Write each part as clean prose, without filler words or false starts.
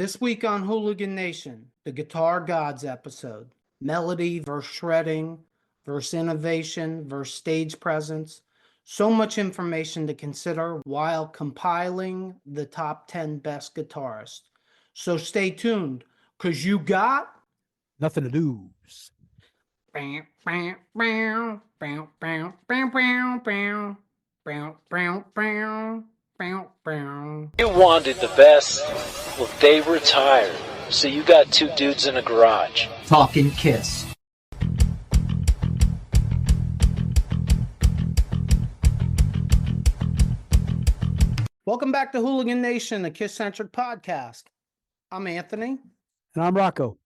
This week on Hooligan Nation, the Guitar Gods episode. Melody versus shredding, versus innovation, versus stage presence. So much information to consider while compiling the top 10 best guitarists. So stay tuned, because you got nothing to lose. You wanted the best? Well, they retired. So you got two dudes in a garage. Talking KISS. Welcome back to Hooligan Nation, the KISS-Centric podcast. I'm Anthony. And I'm Rocco.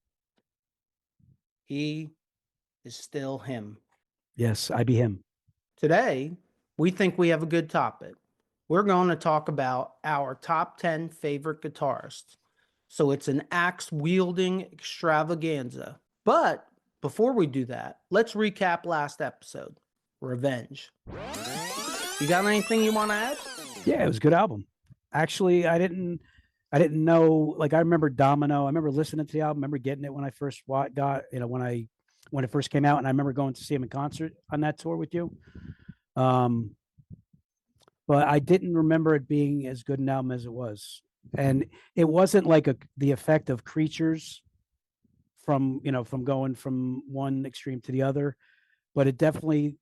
He is still him. Yes, I be him. Today, we think we have a good topic. We're going to talk about our top 10 favorite guitarists. So it's an axe-wielding extravaganza. But before we do that, let's recap last episode, Revenge. You got anything you want to add? Yeah, it was a good album. Actually, I didn't know, like I remember Domino. I remember listening to the album, I remember getting it when I first when it first came out, and I remember going to see him in concert on that tour with you. But I didn't remember it being as good an album as it was. And it wasn't like the effect of Creatures from going from one extreme to the other, but it definitely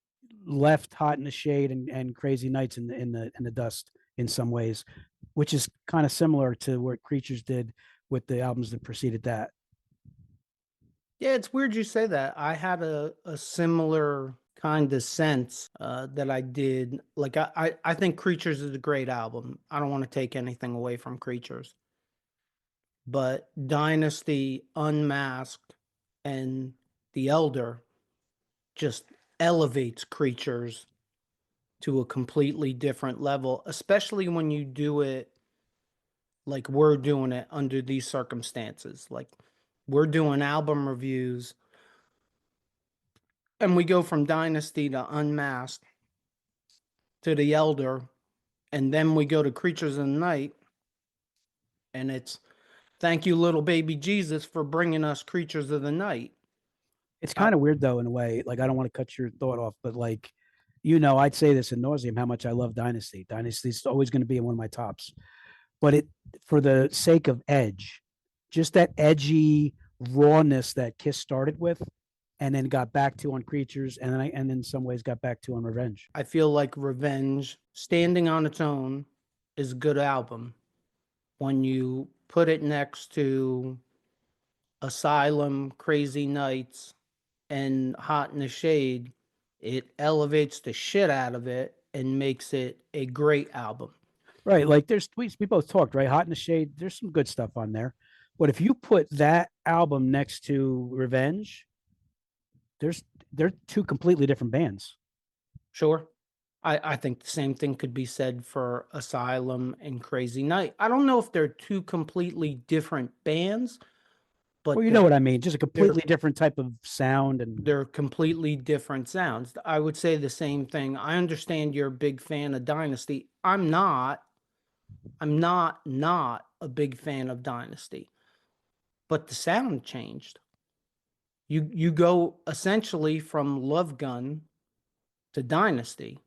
left Hot in the Shade and Crazy Nights in the dust in some ways, which is kind of similar to what Creatures did with the albums that preceded that. Yeah, it's weird you say that. I had a similar kind of sense that I did. Like, I think Creatures is a great album. I don't want to take anything away from Creatures. But Dynasty, Unmasked, and The Elder just elevates Creatures to a completely different level, especially when you do it like we're doing it under these circumstances. Like, we're doing album reviews, and we go from Dynasty to Unmasked to The Elder, and then we go to Creatures in the Night, and it's thank you, little baby Jesus, for bringing us Creatures of the Night. It's kind of weird, though, in a way. Like, I don't want to cut your thought off, but like, I'd say this ad nauseum, how much I love Dynasty. Dynasty is always going to be in one of my tops. But for the sake of edge, just that edgy rawness that KISS started with, and then got back to on Creatures, and then in some ways got back to on Revenge. I feel like Revenge, standing on its own, is a good album. When you put it next to Asylum, Crazy Nights, and Hot in the Shade, it elevates the shit out of it and makes it a great album. Right, like we both talked, right? Hot in the Shade, there's some good stuff on there. But if you put that album next to Revenge, they're two completely different bands. Sure. I think the same thing could be said for Asylum and Crazy Night. I don't know if they're two completely different bands, but well, you know what I mean. Just a completely different type of sound, and they're completely different sounds. I would say the same thing. I understand you're a big fan of Dynasty. I'm not a big fan of Dynasty, but the sound changed. You go essentially from Love Gun to Dynasty.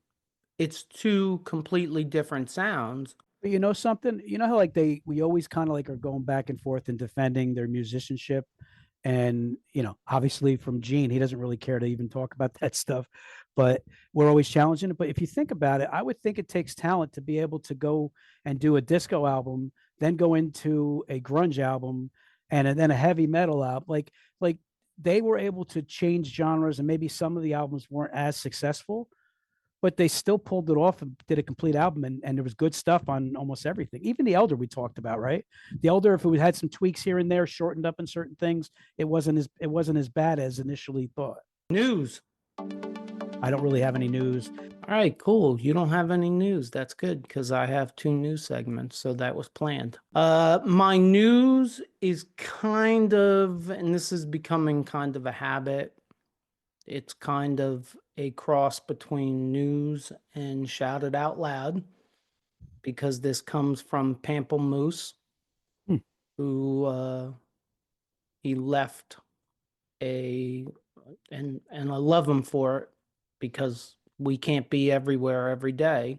It's two completely different sounds. But you know something? You know how like we always kind of like are going back and forth and defending their musicianship. And, obviously from Gene, he doesn't really care to even talk about that stuff, but we're always challenging it. But if you think about it, I would think it takes talent to be able to go and do a disco album, then go into a grunge album, and then a heavy metal album. Like they were able to change genres, and maybe some of the albums weren't as successful, but they still pulled it off and did a complete album, and there was good stuff on almost everything. Even The Elder we talked about, right? The Elder, if it had some tweaks here and there, shortened up in certain things, it wasn't as bad as initially thought. News. I don't really have any news. All right, cool. You don't have any news. That's good, because I have 2 news segments, so that was planned. My news is kind of, and this is becoming kind of a habit, it's kind of a cross between news and shout it out loud, because this comes from Pamplemousse. who he left a and I love him for it because we can't be everywhere every day.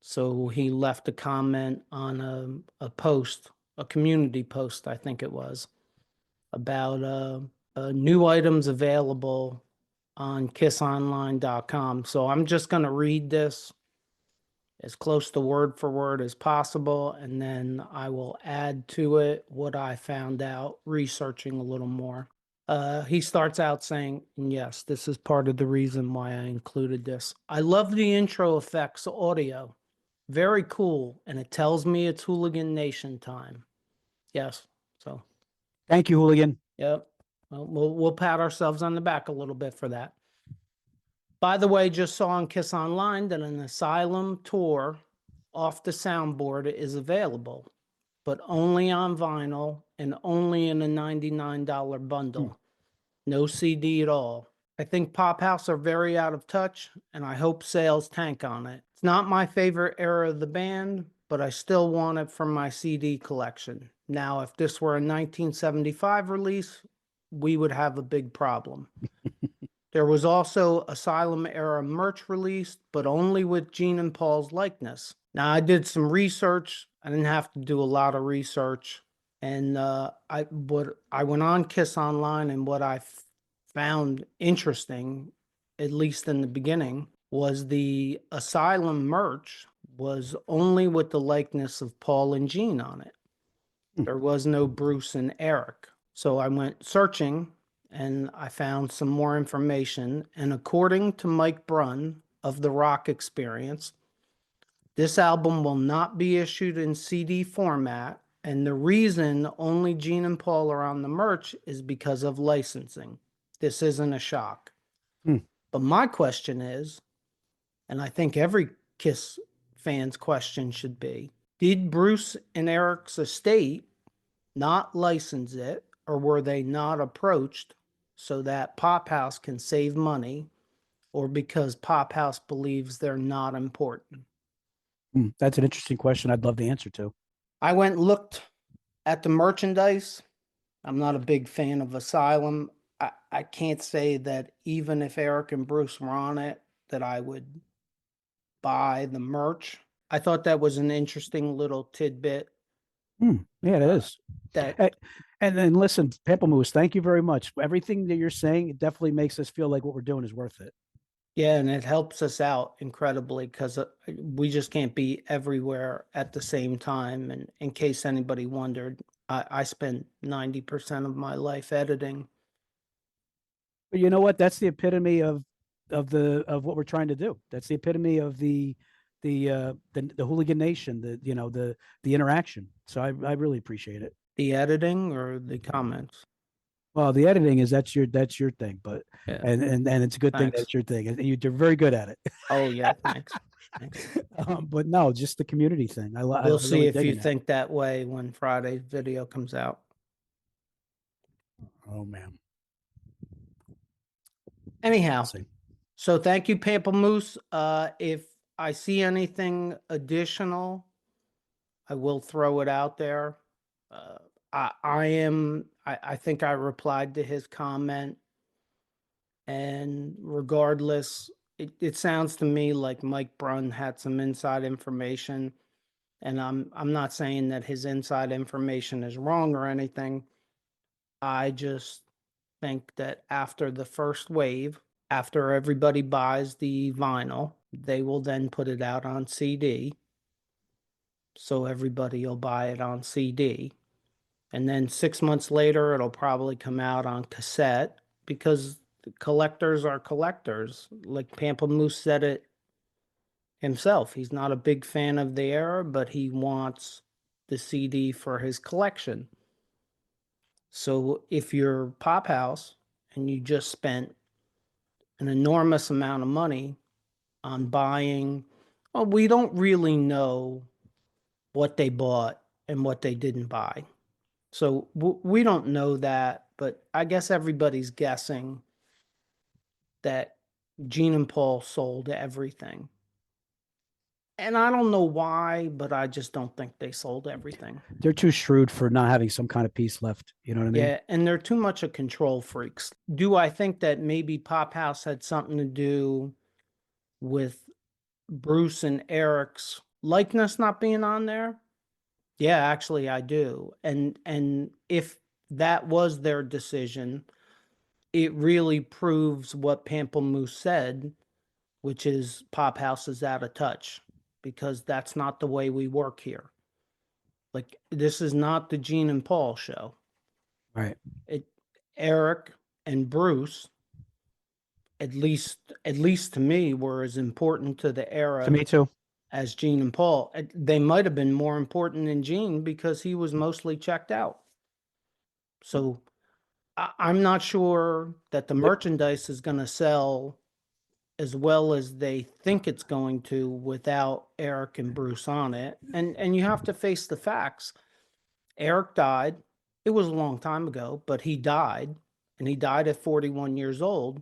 So he left a comment on a post, a community post, I think it was, about new items available on kissonline.com. So I'm just going to read this as close to word for word as possible, and then I will add to it what I found out researching a little more. He starts out saying, and yes, this is part of the reason why I included this. I love the intro effects audio. Very cool, and it tells me it's Hooligan Nation time. Yes, so Thank you, Hooligan. yep. Well, we'll pat ourselves on the back a little bit for that. By the way, just saw on Kiss Online that an Asylum tour off the soundboard is available, but only on vinyl and only in a $99 bundle. No CD at all. I think Pop House are very out of touch, and I hope sales tank on it. It's not my favorite era of the band, but I still want it for my CD collection. Now, if this were a 1975 release, we would have a big problem. There was also Asylum era merch released, but only with Gene and Paul's likeness. Now, I did some research. I didn't have to do a lot of research. And I went on Kiss Online, and what I found interesting, at least in the beginning, was the Asylum merch was only with the likeness of Paul and Gene on it. There was no Bruce and Eric. So I went searching and I found some more information. And according to Mike Brunn of The Rock Experience, this album will not be issued in CD format. And the reason only Gene and Paul are on the merch is because of licensing. This isn't a shock. But my question is, and I think every Kiss fan's question should be, did Bruce and Eric's estate not license it, or were they not approached so that Pop House can save money, or because Pop House believes they're not important? That's an interesting question I'd love the answer to. I went and looked at the merchandise. I'm not a big fan of Asylum. I can't say that even if Eric and Bruce were on it, that I would buy the merch. I thought that was an interesting little tidbit. Yeah, it is. That And then listen, Pamplemousse, thank you very much. Everything that you're saying, it definitely makes us feel like what we're doing is worth it. Yeah, and it helps us out incredibly because we just can't be everywhere at the same time. And in case anybody wondered, I spend 90% of my life editing. But you know what? That's the epitome of what we're trying to do. That's the epitome of the Hooligan Nation, the interaction. So I really appreciate it. The editing or the comments? Well, the editing is that's your thing, but Yeah. and it's a good thing Thanks. that's your thing, and you're very good at it. Oh, yeah, thanks. Thanks. But no, just the community thing. We'll see really if you digging that. think that way when Friday's video comes out. Oh man. Anyhow, We'll see. so thank you, Pamplemousse. If I see anything additional, I will throw it out there. I think I replied to his comment, and regardless, it sounds to me like Mike Brunn had some inside information, and I'm not saying that his inside information is wrong or anything. I just think that after the first wave, after everybody buys the vinyl, they will then put it out on CD. So everybody will buy it on CD. And then 6 months later, it'll probably come out on cassette because the collectors are collectors. Like Pamplemousse said it himself. He's not a big fan of the era, but he wants the CD for his collection. So if you're Pop House and you just spent an enormous amount of money on buying, well, we don't really know what they bought and what they didn't buy. So we don't know that, but I guess everybody's guessing that Gene and Paul sold everything. And I don't know why, but I just don't think they sold everything. They're too shrewd for not having some kind of piece left. You know what I mean? Yeah, and they're too much of control freaks. Do I think that maybe Pop House had something to do with Bruce and Eric's likeness not being on there? Yeah, actually I do. And if that was their decision, it really proves what Pamplemousse said, which is Pop House is out of touch, because that's not the way we work here. Like, this is not the Gene and Paul show. Right. Eric and Bruce, at least to me, were as important to the era To me too. as Gene and Paul. They might have been more important than Gene because he was mostly checked out. So I'm not sure that the merchandise is going to sell as well as they think it's going to without Eric and Bruce on it. And you have to face the facts. Eric died. It was a long time ago, but he died, and he died at 41 years old.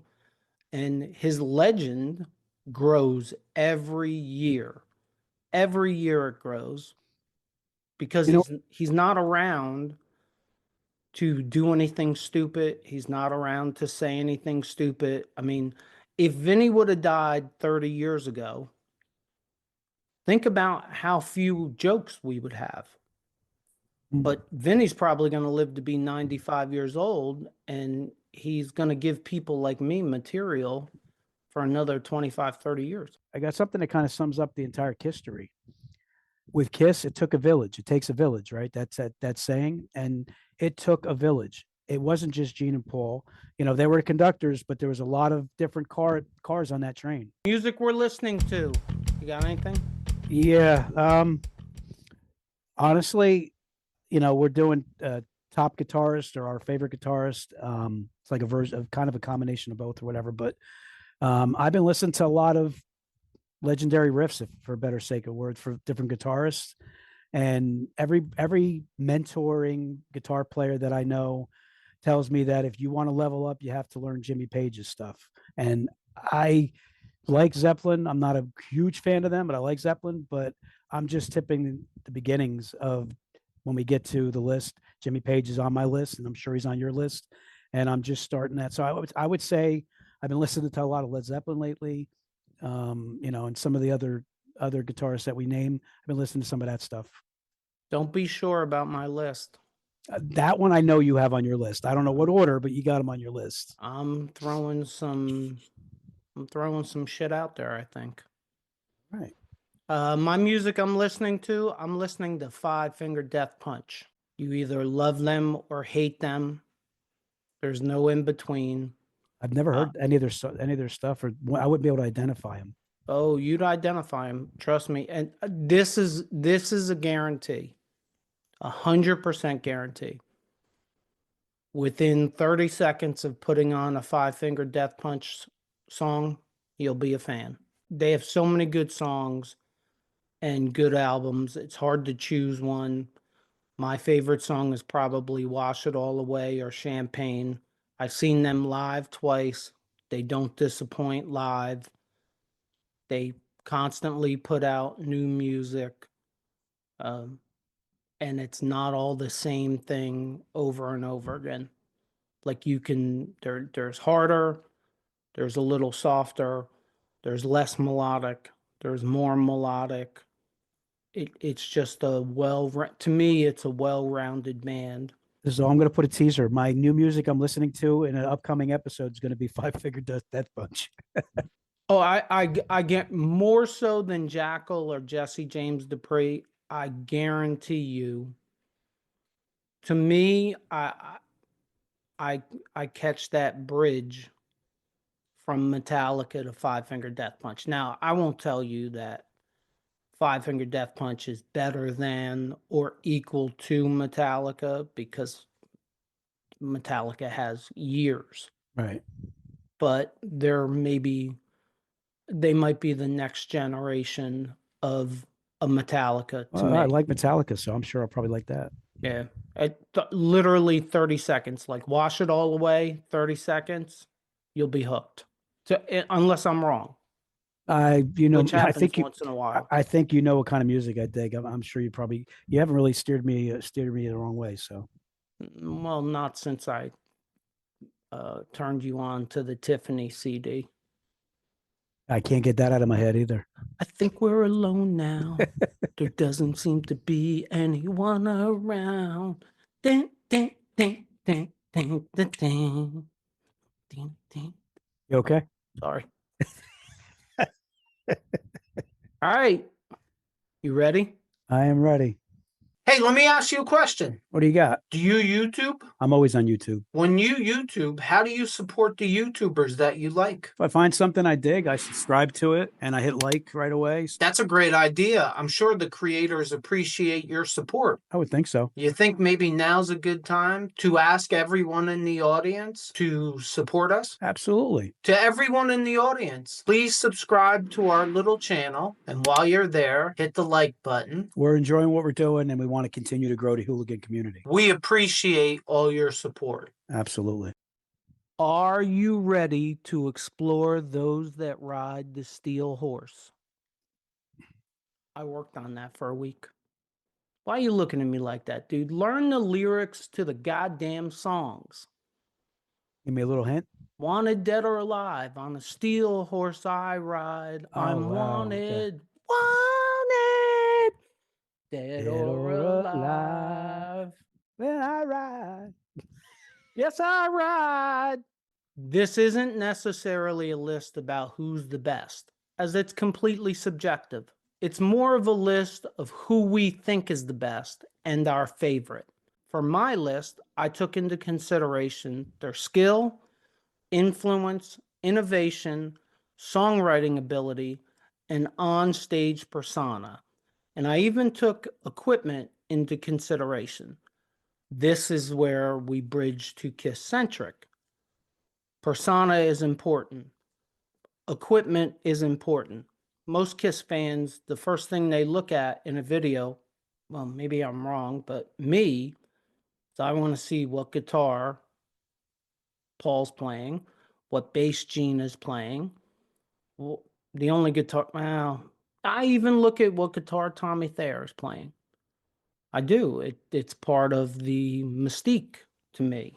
And his legend grows every year. Every year it grows because he's not around to do anything stupid. He's not around to say anything stupid. I mean, if Vinny would have died 30 years ago, think about how few jokes we would have. But Vinny's probably going to live to be 95 years old, and he's going to give people like me material for another 25, 30 years. I got something that kind of sums up the entire history. With KISS, it took a village. It takes a village, right? That's that saying. And it took a village. It wasn't just Gene and Paul. You know, they were conductors, but there was a lot of different cars on that train. Music we're listening to. You got anything? Yeah. Honestly, you know, we're doing top guitarist or our favorite guitarist. It's like a version of kind of a combination of both or whatever. But I've been listening to a lot of legendary riffs, if for a better sake of words, for different guitarists. And every mentoring guitar player that I know tells me that if you want to level up, you have to learn Jimmy Page's stuff. And I like Zeppelin. I'm not a huge fan of them, but I like Zeppelin. But I'm just tipping the beginnings of when we get to the list. Jimmy Page is on my list, and I'm sure he's on your list. And I'm just starting that. So I would say I've been listening to a lot of Led Zeppelin lately. You know, and some of the other guitarists that we name, I've been listening to some of that stuff. Don't be sure about my list. That one I know you have on your list. I don't know what order, but you got them on your list. I'm throwing some shit out there, I think. Right. My music I'm listening to Five Finger Death Punch. You either love them or hate them. There's no in between. I've never heard any of their stuff, or I wouldn't be able to identify them. Oh, you'd identify them. Trust me. And this is a guarantee, 100% guarantee. Within 30 seconds of putting on a Five Finger Death Punch song, you'll be a fan. They have so many good songs and good albums. It's hard to choose one. My favorite song is probably Wash It All Away or Champagne. I've seen them live twice. They don't disappoint live. They constantly put out new music. And it's not all the same thing over and over again. Like there's harder, there's a little softer, there's less melodic, there's more melodic. It's just to me, it's a well-rounded band. So I'm going to put a teaser. My new music I'm listening to in an upcoming episode is going to be Five Finger Death Punch. Oh, I get more so than Jackal or Jesse James Dupree. I guarantee you. To me, I catch that bridge from Metallica to Five Finger Death Punch. Now, I won't tell you that Five Finger Death Punch is better than or equal to Metallica, because Metallica has years. Right. But they might be the next generation of a Metallica to me. I like Metallica, so I'm sure I'll probably like that. Yeah. Literally 30 seconds. Like, Wash It All Away, 30 seconds, you'll be hooked. Unless I'm wrong. which I happens think once in a while. I think you know what kind of music I dig. I'm sure you haven't really steered me the wrong way. So, Well, not since I turned you on to the Tiffany CD. I can't get that out of my head either. I think we're alone now. There doesn't seem to be anyone around. Ding, ding, ding, ding, ding, ding, ding, ding, ding. You okay? Sorry. All right. You ready? I am ready. Hey, let me ask you a question. What do you got? Do you YouTube? I'm always on YouTube. When you YouTube, how do you support the YouTubers that you like? If I find something I dig, I subscribe to it and I hit like right away. That's a great idea. I'm sure the creators appreciate your support. I would think so. You think maybe now's a good time to ask everyone in the audience to support us? Absolutely. To everyone in the audience, please subscribe to our little channel. And while you're there, hit the like button. We're enjoying what we're doing and we want to continue to grow the hooligan community. We appreciate all your support. Absolutely. Are you ready to explore those that ride the steel horse? I worked on that for a week. Why are you looking at me like that, dude? Learn the lyrics to the goddamn songs. Give me a little hint. Wanted, dead or alive, on a steel horse I ride. I'm wanted, wanted, dead or alive. When I ride. Yes, I ride. This isn't necessarily a list about who's the best, as it's completely subjective. It's more of a list of who we think is the best and our favorite. For my list, I took into consideration their skill, influence, innovation, songwriting ability, and on-stage persona. And I even took equipment into consideration. This is where we bridge to KISS-Centric. Persona is important. Equipment is important. Most KISS fans, the first thing they look at in a video, well, maybe I'm wrong, but me, so I want to see what guitar Paul's playing, what bass Gene is playing. Well, the only guitar, well, I even look at what guitar Tommy Thayer is playing. I do. It's part of the mystique to me.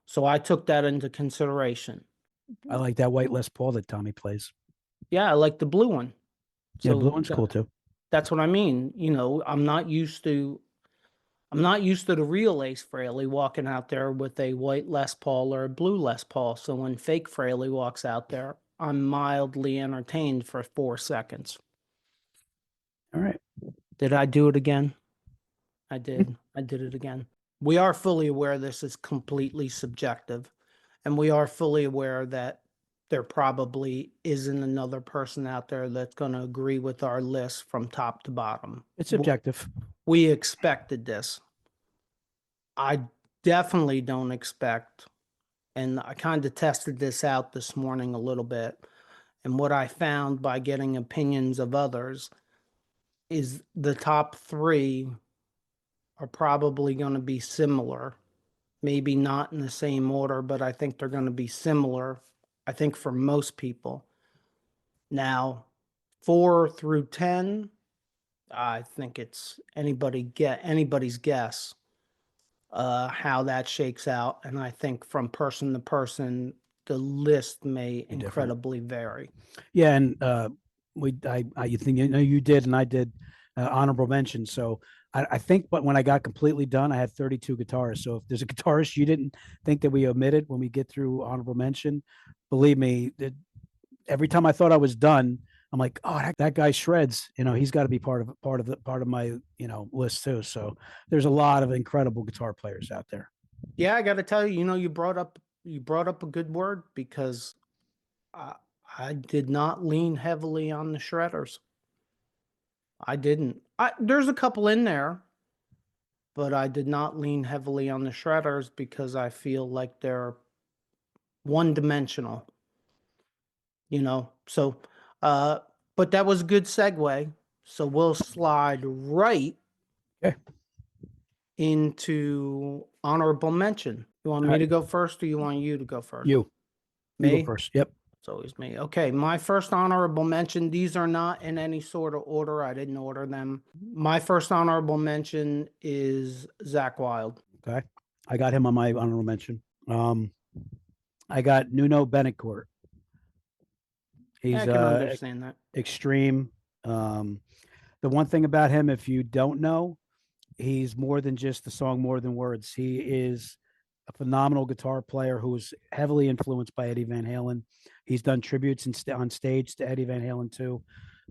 So I took that into consideration. I like that white Les Paul that Tommy plays. Yeah, I like the blue one. Yeah, blue one's cool too. That's what I mean. You know, I'm not used to the real Ace Frehley walking out there with a white Les Paul or a blue Les Paul. So when fake Frehley walks out there, I'm mildly entertained for 4 seconds. All right. Did I do it again? I did. I did it again. We are fully aware this is completely subjective, and we are fully aware that there probably isn't another person out there that's going to agree with our list from top to bottom. It's subjective. We expected this. I definitely don't expect, and I kind of tested this out this morning a little bit, and what I found by getting opinions of others is the top 3 are probably going to be similar. Maybe not in the same order, but I think they're going to be similar, I think, for most people. Now, 4 through 10, I think it's anybody's guess how that shakes out. And I think from person to person, the list may incredibly vary. Yeah, and you think you did, and I did honorable mention. So I think, but when I got completely done, I had 32 guitarists. So if there's a guitarist you didn't think that we omitted when we get through honorable mention, believe me, every time I thought I was done, I'm like, oh, that guy shreds. You know, he's got to be part of my list too. So there's a lot of incredible guitar players out there. Yeah, I got to tell you, you brought up a good word, because I did not lean heavily on the shredders. I didn't. There's a couple in there, but I did not lean heavily on the shredders because I feel like they're one-dimensional. So, but that was a good segue. So we'll slide right into honorable mention. You want me to go first, or you want you to go first? You Me? go first. Yep. It's always me. Okay, my first honorable mention. These are not in any sort of order. I didn't order them. My first honorable mention is Zach Wilde. Okay. I got him on my honorable mention. I got Nuno Betancourt. Yeah, He's I can understand that. extreme. The one thing about him, if you don't know, he's more than just the song, more than words. He is a phenomenal guitar player who was heavily influenced by Eddie Van Halen. He's done tributes on stage to Eddie Van Halen too.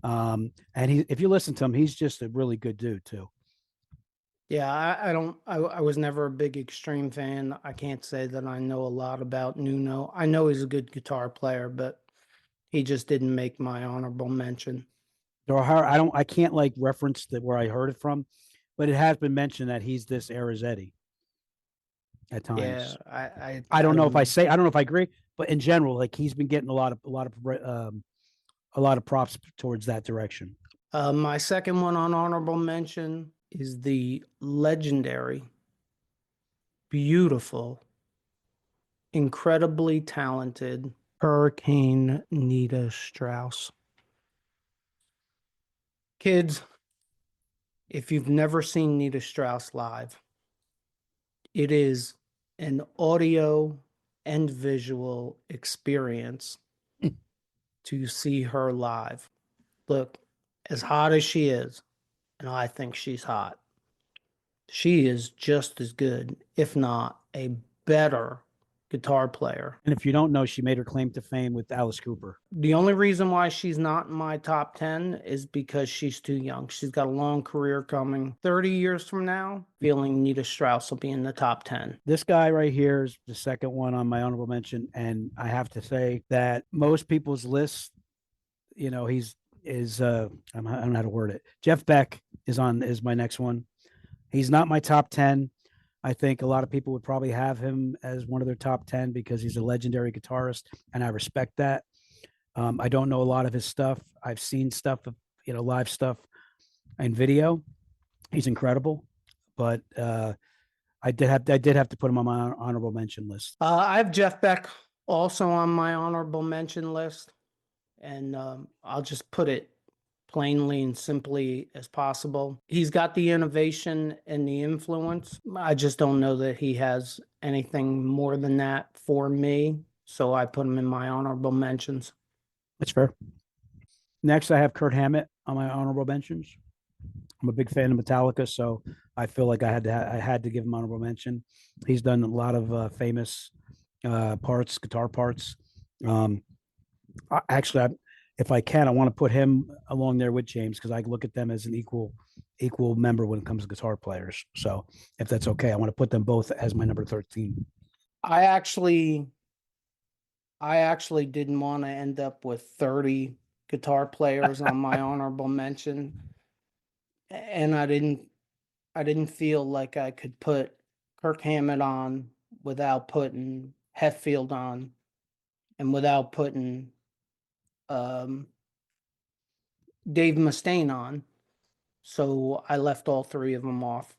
And if you listen to him, he's just a really good dude too. Yeah, I was never a big Extreme fan. I can't say that I know a lot about Nuno. I know he's a good guitar player, but he just didn't make my honorable mention. I can't like reference where I heard it from, but it has been mentioned that he's this era's Eddie at times. Yeah, I don't know if I don't know if I agree, but in general, like he's been getting a lot of props towards that direction. My second one on honorable mention is the legendary, beautiful, incredibly talented Hurricane Nita Strauss. Kids, if you've never seen Nita Strauss live, it is an audio and visual experience to see her live. Look, as hot as she is, and I think she's hot, she is just as good, if not a better guitar player. And if you don't know, she made her claim to fame with Alice Cooper. The only reason why she's not in my top 10 is because she's too young. She's got a long career coming. 30 years from now, feeling Nita Strauss will be in the top 10. This guy right here is the second one on my honorable mention. And I have to say that most people's lists, you know, I don't know how to word it. Jeff Beck is my next one. He's not my top 10. I think a lot of people would probably have him as one of their top 10 because he's a legendary guitarist, and I respect that. I don't know a lot of his stuff. I've seen stuff, live stuff and video. He's incredible, but I did have to put him on my honorable mention list. I have Jeff Beck also on my honorable mention list, and I'll just put it plainly and simply as possible. He's got the innovation and the influence. I just don't know that he has anything more than that for me, so I put him in my honorable mentions. That's fair. Next, I have Kirk Hammett on my honorable mentions. I'm a big fan of Metallica, so I feel like I had to give him honorable mention. He's done a lot of famous guitar parts. If I can, I want to put him along there with James because I look at them as an equal member when it comes to guitar players. So if that's okay, I want to put them both as my number 13. I actually didn't want to end up with 30 guitar players on my honorable mention, and I didn't feel like I could put Kirk Hammett on without putting Hetfield on, and without putting Dave Mustaine on. So I left all three of them off.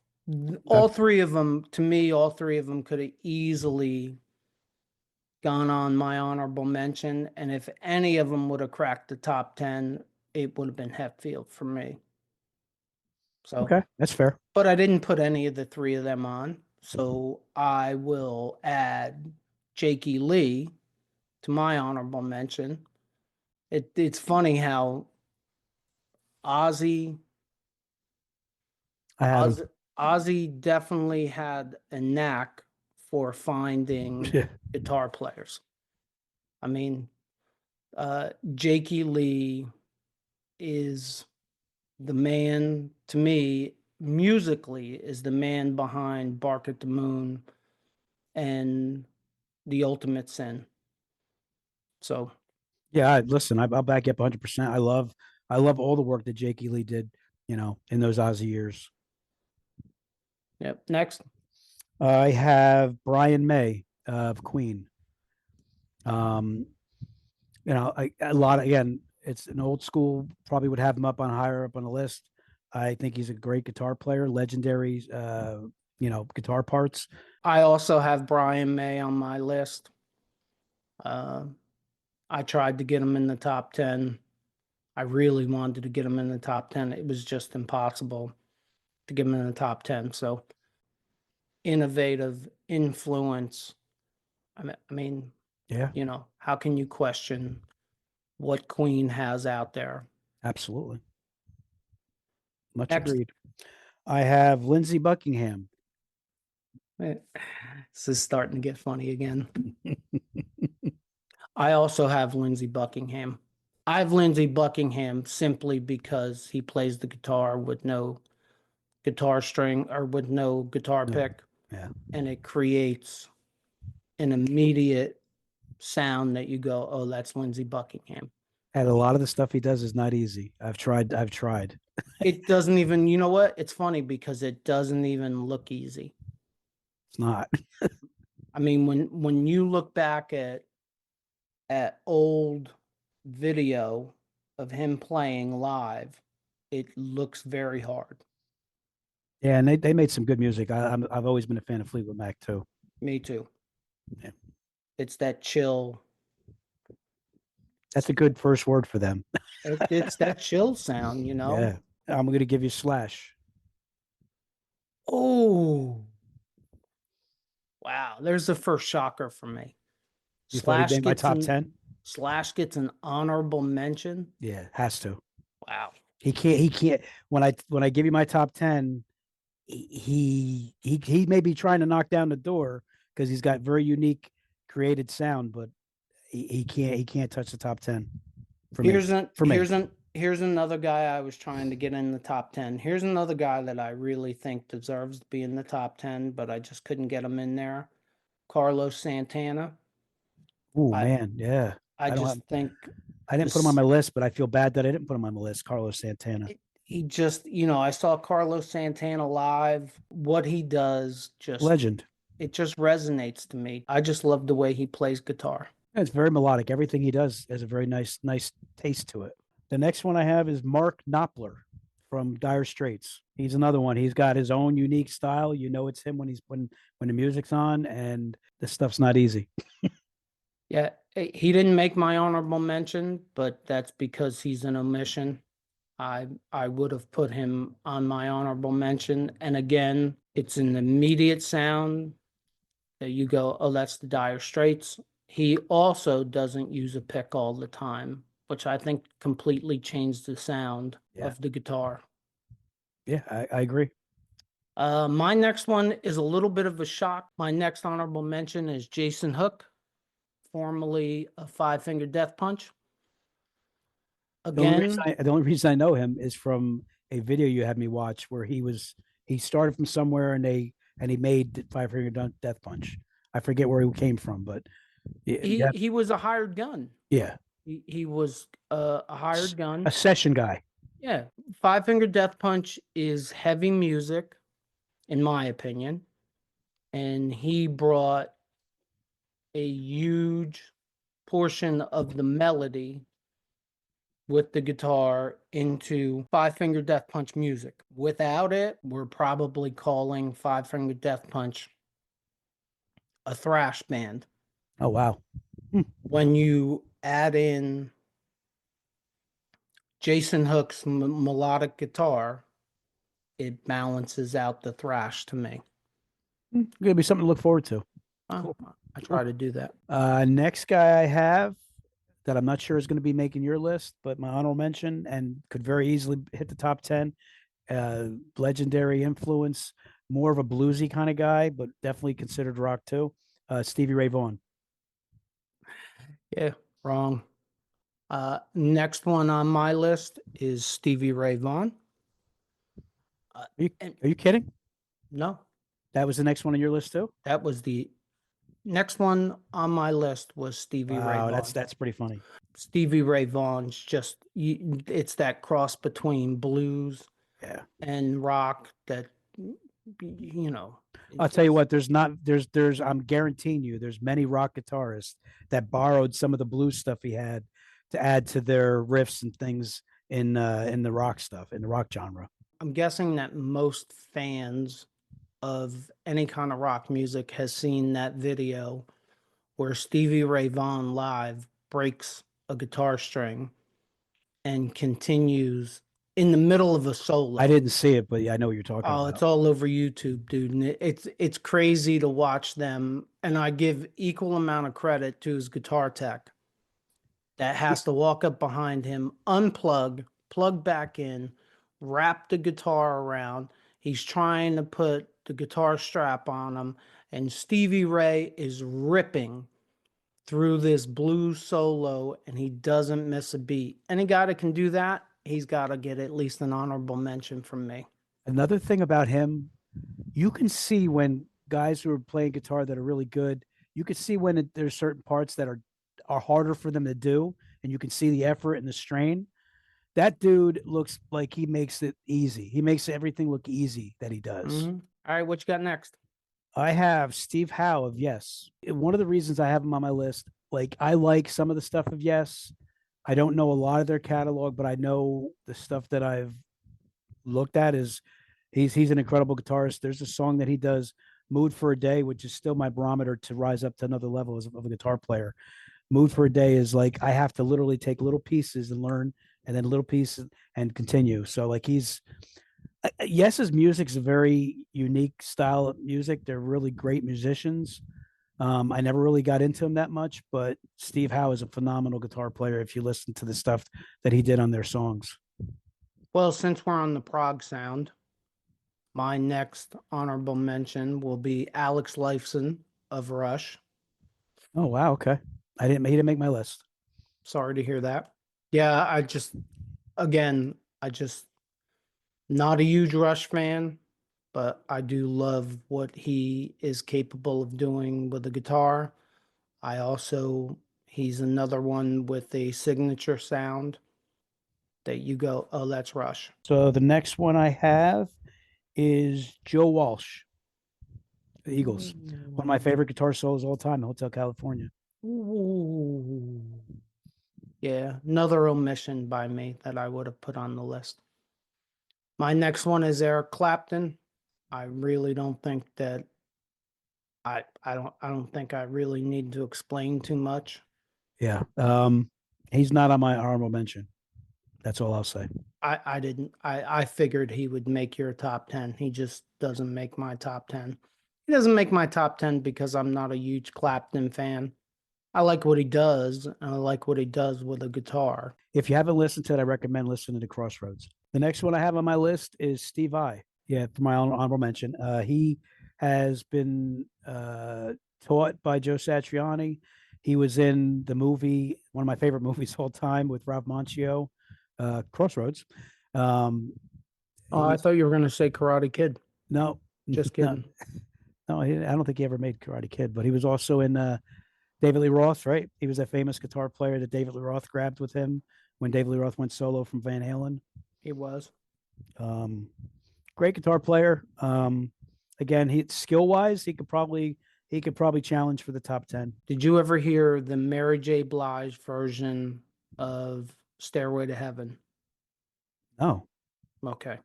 All three of them could have easily gone on my honorable mention, and if any of them would have cracked the top 10, it would have been Hetfield for me. So okay, that's fair. But I didn't put any of the three of them on, so I will add Jakey Lee to my honorable mention. It's funny how Ozzy definitely had a knack for finding guitar players. I mean, Jakey Lee is the man, to me, musically, is the man behind Bark at the Moon and The Ultimate Sin. So, yeah, listen, I'll back you up 100%. I love all the work that Jakey Lee did, in those Ozzy years. Yep. Next, I have Brian May of Queen. It's an old school. Probably would have him higher up on the list. I think he's a great guitar player, legendary, guitar parts. I also have Brian May on my list. I tried to get him in the top 10. I really wanted to get him in the top 10. It was just impossible to get him in the top 10. So innovative influence. I mean, Yeah, you know, how can you question what Queen has out there? absolutely. Much Next, agreed. I have Lindsey Buckingham. this is starting to get funny again. I also have Lindsey Buckingham. I have Lindsey Buckingham simply because he plays the guitar with no guitar string or with no guitar No, pick, yeah. and it creates an immediate sound that you go, oh, that's Lindsey Buckingham. And a lot of the stuff he does is not easy. I've tried. It doesn't even, you know what? It's funny because it doesn't even look easy. It's not. I mean, when you look back at old video of him playing live, it looks very hard. Yeah, and they made some good music. I've always been a fan of Fleetwood Mac too. Me too. Yeah. It's that chill. That's a good first word for them. It's that chill sound, you know? Yeah. I'm going to give you Slash. Oh, wow. There's the first shocker for me. You thought he Slash made my gets top an 10? Slash gets an honorable mention. Yeah, has to. Wow. He can't when I give you my top 10, he may be trying to knock down the door because he's got very unique created sound, but he can't touch the top 10 for me. Here's another guy I was trying to get in the top 10. Here's another guy that I really think deserves to be in the top 10, but I just couldn't get him in there. Carlos Santana. Oh I man, yeah. I I don't just have think I didn't put him on this my list, but I feel bad that I didn't put him on my list. Carlos Santana. he just, you know, I saw Carlos Santana live. What he does Legend. it just resonates to me. I just love the way he plays guitar. It's very melodic. Everything he does has a very nice taste to it. The next one I have is Mark Knopfler from Dire Straits. He's another one. He's got his own unique style. You know it's him when the music's on, and this stuff's not easy. Yeah, he didn't make my honorable mention, but that's because he's an omission. I would have put him on my honorable mention. And again, it's an immediate sound that you go, oh, that's the Dire Straits. He also doesn't use a pick all the time, which I think completely changed the sound of the guitar. Yeah, I agree. My next one is a little bit of a shock. My next honorable mention is Jason Hook, formerly a Five Finger Death Punch. Again, The only reason I know him is from a video you had me watch where he started from somewhere and he made Five Finger Death Punch. I forget where he came from, but he was a hired gun. Yeah, he was a hired gun, a session guy. Yeah, Five Finger Death Punch is heavy music, in my opinion, and he brought a huge portion of the melody with the guitar into Five Finger Death Punch music. Without it, we're probably calling Five Finger Death Punch a thrash band. Oh, wow. When you add in Jason Hook's melodic guitar, it balances out the thrash to me. Gonna be something to look forward to. Cool. I try to do that. Next guy I have that I'm not sure is going to be making your list, but my honorable mention and could very easily hit the top 10. Legendary influence, more of a bluesy kind of guy, but definitely considered rock too. Stevie Ray Vaughan. Yeah, wrong. Next one on my list is Stevie Ray Vaughan. Are you kidding? No. That was the next one on your list too? That was the next one on my list was Stevie Ray Vaughan. That's pretty funny. Stevie Ray Vaughan's just it's that cross between blues and rock that you know. I'll tell you what, there's I'm guaranteeing you there's many rock guitarists that borrowed some of the blues stuff he had to add to their riffs and things in the rock stuff, in the rock genre. I'm guessing that most fans of any kind of rock music has seen that video where Stevie Ray Vaughan live breaks a guitar string and continues in the middle of a solo. I didn't see it, but yeah, I know what you're talking about. Oh, it's all over YouTube, dude. And it's crazy to watch them. And I give equal amount of credit to his guitar tech that has to walk up behind him, unplug, plug back in, wrap the guitar around. He's trying to put the guitar strap on him, and Stevie Ray is ripping through this blues solo, and he doesn't miss a beat. Any guy that can do that, he's got to get at least an honorable mention from me. Another thing about him, you can see when guys who are playing guitar that are really good, you can see when there's certain parts that are harder for them to do, and you can see the effort and the strain. That dude looks like he makes it easy. He makes everything look easy that he does. All right, what you got next? I have Steve Howe of Yes. One of the reasons I have him on my list, like I like some of the stuff of Yes. I don't know a lot of their catalog, but I know the stuff that I've looked at is he's an incredible guitarist. There's a song that he does, Mood for a Day, which is still my barometer to rise up to another level of a guitar player. Mood for a Day is like I have to literally take little pieces and learn, and then little pieces and continue. So like Yes's music is a very unique style of music. They're really great musicians. I never really got into him that much, but Steve Howe is a phenomenal guitar player if you listen to the stuff that he did on their songs. Well, since we're on the prog sound, my next honorable mention will be Alex Lifeson of Rush. Oh wow, okay. He didn't make my list. Sorry to hear that. Yeah, I just not a huge Rush fan, but I do love what he is capable of doing with the guitar. He's another one with a signature sound that you go, oh, that's Rush. So the next one I have is Joe Walsh, the Eagles. One of my favorite guitar solos of all time, Hotel California. Ooh. Yeah, another omission by me that I would have put on the list. My next one is Eric Clapton. I really don't think that I don't think I really need to explain too much. Yeah. He's not on my honorable mention. That's all I'll say. I figured he would make your top 10. He just doesn't make my top 10. He doesn't make my top 10 because I'm not a huge Clapton fan. I like what he does, and I like what he does with a guitar. If you haven't listened to it, I recommend listening to Crossroads. The next one I have on my list is Steve Vai. Yeah, for my honorable mention. He has been taught by Joe Satriani. He was in the movie, one of my favorite movies of all time with Ralph Macchio, Crossroads. I thought you were going to say Karate Kid. No, just kidding. No, I don't think he ever made Karate Kid, but he was also in David Lee Roth, right? He was a famous guitar player that David Lee Roth grabbed with him when David Lee Roth went solo from Van Halen. He was. Great guitar player. Again, he skill wise, he could probably challenge for the top 10. Did you ever hear the Mary J. Blige version of Stairway to Heaven? No. Okay.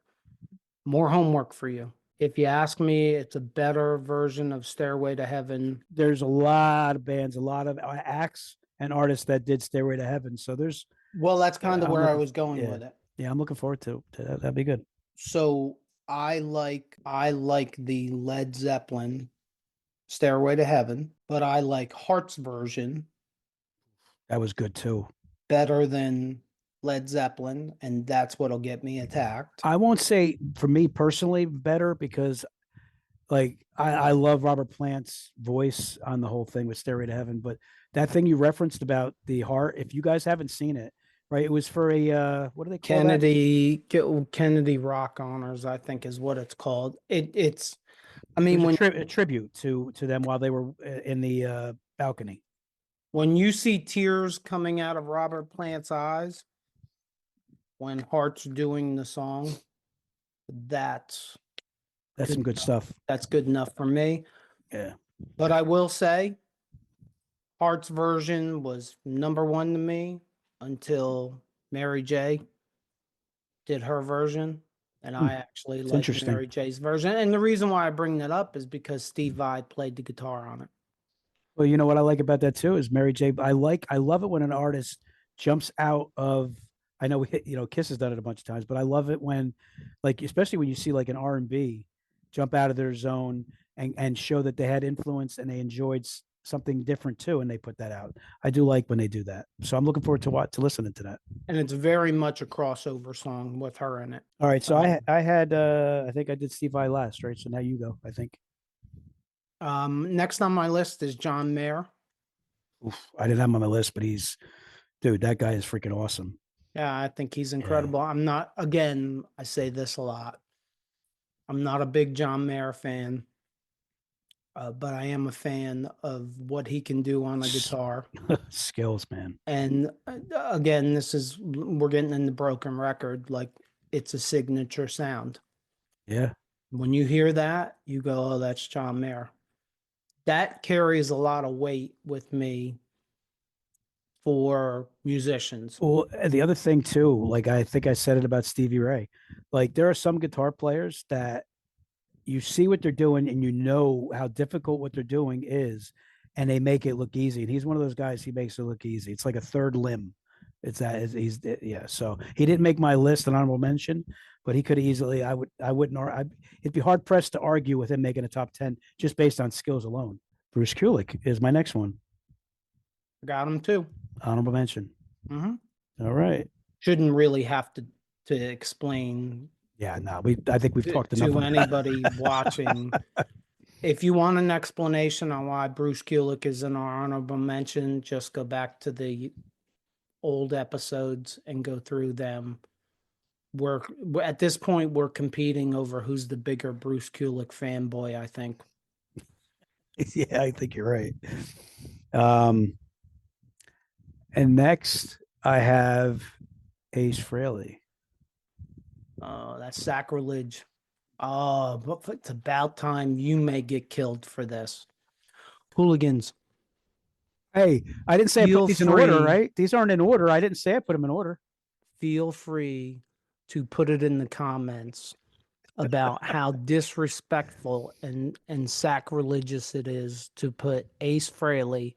More homework for you. If you ask me, it's a better version of Stairway to Heaven. There's a lot of bands, a lot of acts and artists that did Stairway to Heaven. So there's. Well, that's kind of where I was going with it. Yeah, I'm looking forward to that. That'd be good. So I like the Led Zeppelin Stairway to Heaven, but I like Heart's version. That was good too. Better than Led Zeppelin, and that's what'll get me attacked. I won't say for me personally better because like I love Robert Plant's voice on the whole thing with Stairway to Heaven, but that thing you referenced about the heart, if you guys haven't seen it, right? It was for a what do they call Kennedy Rock Honors, I think is what it's called. It's I mean, when a tribute to them while they were in the balcony. When you see tears coming out of Robert Plant's eyes when Hart's doing the song, that's some good stuff. That's good enough for me. Yeah. But I will say Hart's version was number one to me until Mary J did her version. And I actually like Mary J's version. And the reason why I bring that up is because Steve Vai played the guitar on it. Well, you know what I like about that too is Mary J. I love it when an artist jumps out of. I know Kiss has done it a bunch of times, but I love it when, like, especially when you see like an R&B jump out of their zone and show that they had influence and they enjoyed something different too, and they put that out. I do like when they do that. So I'm looking forward to listening to that. And it's very much a crossover song with her in it. All right, so I had I think I did Steve Vai last, right? So now you go. I think. Next on my list is John Mayer. Oof, I didn't have him on my list, but dude, that guy is freaking awesome. Yeah, I think he's incredible. Yeah. I'm not, again, I say this a lot. I'm not a big John Mayer fan, but I am a fan of what he can do on a guitar. Skills, man. And again, we're getting in the broken record. Like, it's a signature sound. Yeah. When you hear that, you go, oh, that's John Mayer. That carries a lot of weight with me for musicians. Well, the other thing too, like I think I said it about Stevie Ray, like there are some guitar players that you see what they're doing and you know how difficult what they're doing is, and they make it look easy. And he's one of those guys, he makes it look easy. It's like a third limb. So he didn't make my list, an honorable mention, but he could easily, it'd be hard pressed to argue with him making a top 10 just based on skills alone. Bruce Kulick is my next one. Got him too. Honorable mention. Mm-hmm. All right. Shouldn't really have to explain. Yeah, no, I think we've talked enough to anybody watching. If you want an explanation on why Bruce Kulick is in our honorable mention, just go back to the old episodes and go through them. We're at this point, we're competing over who's the bigger Bruce Kulick fanboy, I think. Yeah, I think you're right. And next I have Ace Frehley. Oh, that's sacrilege. Oh, but it's about time you may get killed for this. Hooligans. Hey, I didn't say I put these in order, right? These aren't in order. I didn't say I put them in order. Feel free to put it in the comments about how disrespectful and sacrilegious it is to put Ace Frehley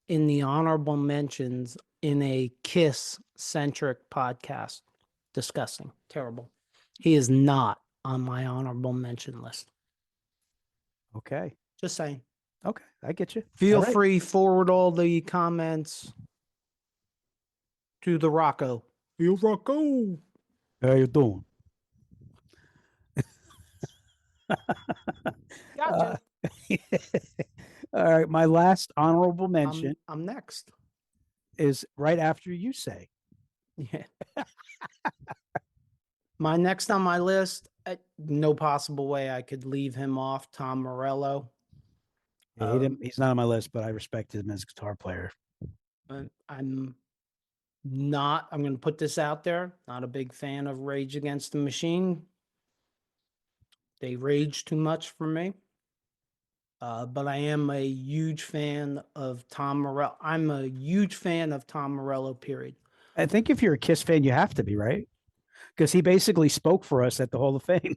in the honorable mentions in a KISS-Centric podcast. Disgusting. Terrible. He is not on my honorable mention list. Okay. Just saying. Okay, I get you. Feel free, forward all the comments to the Rocco. Yo, Rocco. How you doing? Gotcha. All right, my last honorable mention. I'm next. Is right after you say. Yeah. My next on my list, no possible way I could leave him off, Tom Morello. Yeah, he's not on my list, but I respect him as a guitar player. I'm going to put this out there, not a big fan of Rage Against the Machine. They rage too much for me. But I am a huge fan of Tom Morello. I'm a huge fan of Tom Morello, period. I think if you're a KISS fan, you have to be, right? Because he basically spoke for us at the Hall of Fame.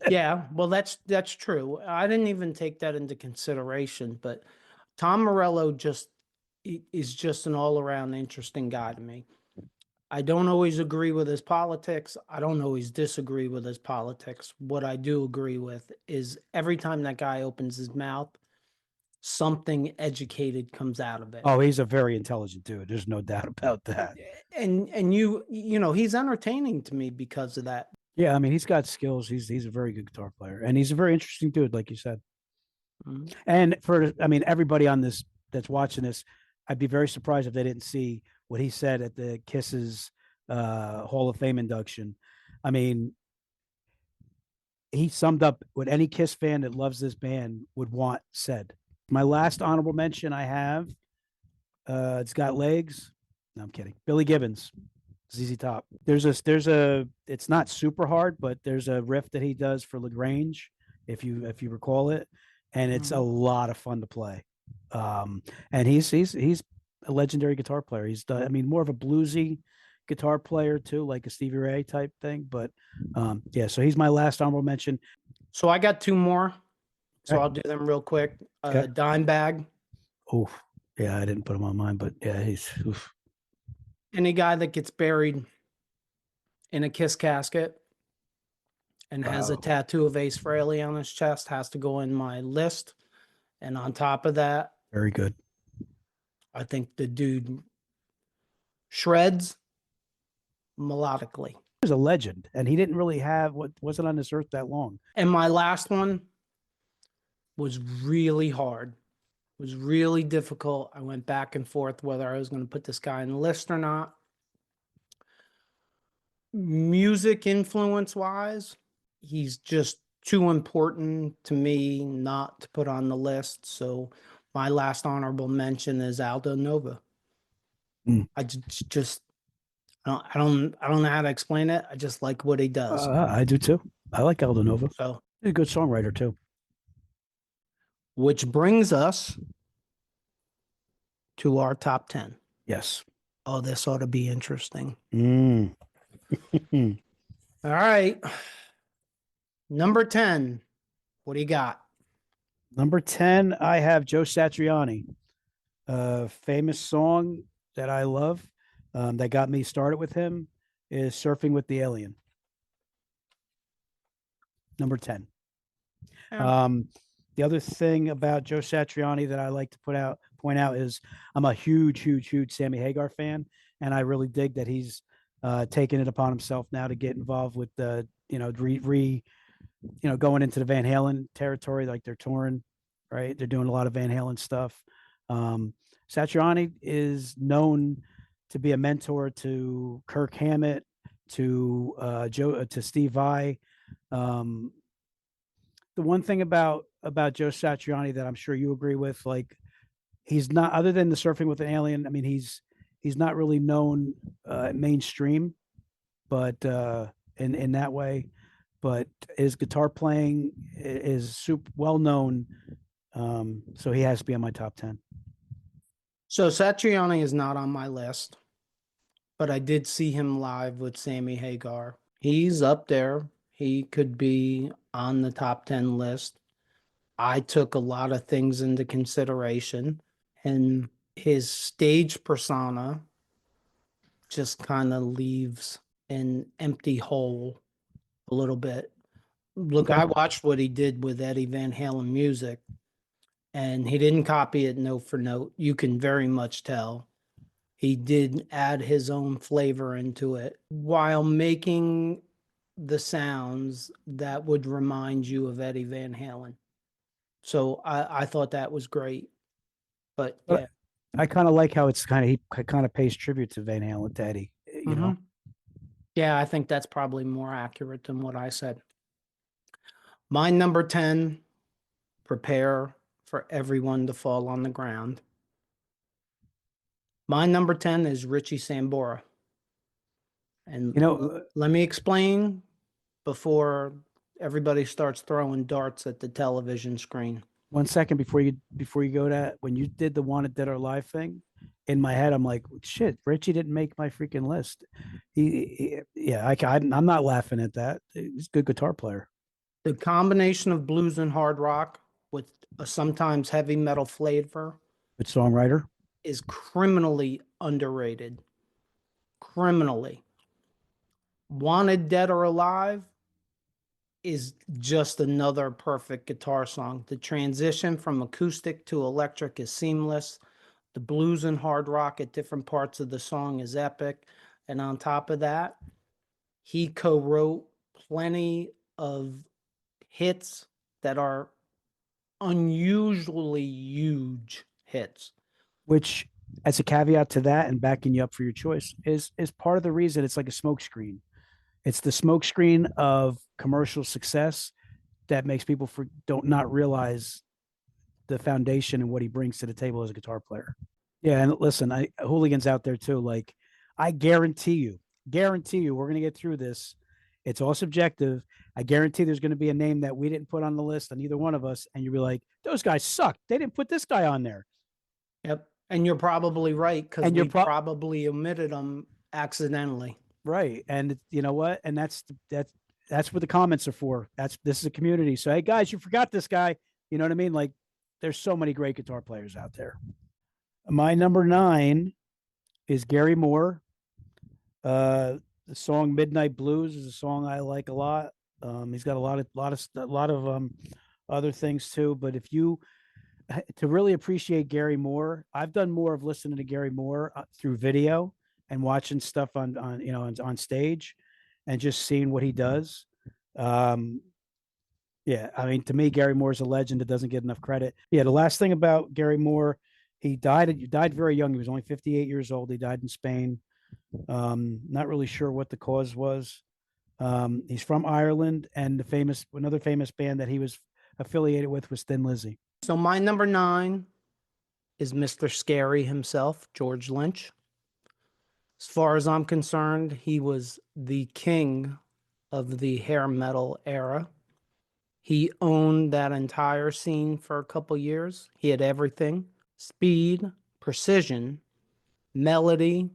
Yeah, well, that's true. I didn't even take that into consideration, but Tom Morello is just an all-around interesting guy to me. I don't always agree with his politics. I don't always disagree with his politics. What I do agree with is every time that guy opens his mouth, something educated comes out of it. Oh, he's a very intelligent dude. There's no doubt about that. And you know, he's entertaining to me because of that. Yeah, I mean, he's got skills. He's a very good guitar player, and he's a very interesting dude, like you said. Mm-hmm. And everybody on this that's watching this, I'd be very surprised if they didn't see what he said at the KISS's Hall of Fame induction. I mean, he summed up what any KISS fan that loves this band would want said. My last honorable mention I have, it's got legs. No, I'm kidding. Billy Gibbons, ZZ Top. It's not super hard, but there's a riff that he does for LaGrange, if you recall it, and it's a lot of fun to play. And he's a legendary guitar player. He's done, more of a bluesy guitar player too, like a Stevie Ray type thing. But yeah, so he's my last honorable mention. So I got two more. So I'll do them real quick. Dimebag. Oof. Yeah, I didn't put him on mine, but yeah, he's oof. Any guy that gets buried in a KISS casket and has a Wow. tattoo of Ace Frehley on his chest has to go in my list. And on top of that, Very good. I think the dude shreds melodically. He was a legend, and he didn't really have what wasn't on this earth that long. And my last one was really hard. It was really difficult. I went back and forth whether I was going to put this guy on the list or not. Music influence wise, he's just too important to me not to put on the list. So my last honorable mention is Aldo Nova. I just I don't know how to explain it. I just like what he does. I do too. I like Aldo Nova. So He's a good songwriter too. which brings us to our top 10. Yes. Oh, this ought to be interesting. All All right. Number 10. What do you got? Number 10, I have Joe Satriani. A famous song that I love that got me started with him is Surfing with the Alien. Number 10. Yeah. The other thing about Joe Satriani that I like to point out is I'm a huge Sammy Hagar fan, and I really dig that he's taken it upon himself now to get involved with the going into the Van Halen territory, like they're touring, right? They're doing a lot of Van Halen stuff. Satriani is known to be a mentor to Kirk Hammett, to Steve Vai. The one thing about Joe Satriani that I'm sure you agree with, like he's not, other than the Surfing with an Alien, I mean, he's not really known mainstream, but in that way, but his guitar playing is super well known. So he has to be on my top 10. So Satriani is not on my list, but I did see him live with Sammy Hagar. He's up there. He could be on the top 10 list. I took a lot of things into consideration, and his stage persona just kind of leaves an empty hole a little bit. Look, Okay. I watched what he did with Eddie Van Halen music, and he didn't copy it note for note. You can very much tell. He did add his own flavor into it while making the sounds that would remind you of Eddie Van Halen. So I thought that was great. But yeah. I kind of like how it's he kind of pays tribute to Van Halen, to Eddie, you know? Yeah, I think that's probably more accurate than what I said. My number 10, prepare for everyone to fall on the ground. My number 10 is Richie Sambora. And let me explain before everybody starts throwing darts at the television screen. 1 second before you go to that, when you did the Wanted Dead or Alive thing, in my head, I'm like, shit, Richie didn't make my freaking list. I'm not laughing at that. He's a good guitar player. The combination of blues and hard rock with a sometimes heavy metal flavor. Good songwriter. Is criminally underrated. Criminally. Wanted Dead or Alive is just another perfect guitar song. The transition from acoustic to electric is seamless. The blues and hard rock at different parts of the song is epic. And on top of that, he co-wrote plenty of hits that are unusually huge hits. Which, as a caveat to that and backing you up for your choice, is part of the reason it's like a smokescreen. It's the smokescreen of commercial success that makes people don't not realize the foundation and what he brings to the table as a guitar player. Yeah, and listen, hooligans out there too. Like, I guarantee you, we're gonna get through this. It's all subjective. I guarantee there's going to be a name that we didn't put on the list on either one of us, and you'll be like, "Those guys suck. They didn't put this guy on there." Yep, and you're probably right because we probably omitted them accidentally. Right, and you know what? And that's what the comments are for. This is a community. So hey, guys, you forgot this guy. You know what I mean? Like, there's so many great guitar players out there. My number 9 is Gary Moore. The song "Midnight Blues" is a song I like a lot. He's got a lot of other things too. But if you to really appreciate Gary Moore, I've done more of listening to Gary Moore through video and watching stuff on on stage, and just seeing what he does. Um, yeah, I mean, to me, Gary Moore is a legend that doesn't get enough credit. Yeah, the last thing about Gary Moore, he died very young. He was only 58 years old. He died in Spain. Not really sure what the cause was. He's from Ireland, and another famous band that he was affiliated with was Thin Lizzy. So my number 9 is Mr. Scary himself, George Lynch. As far as I'm concerned, he was the king of the hair metal era. He owned that entire scene for a couple years. He had everything: speed, precision, melody.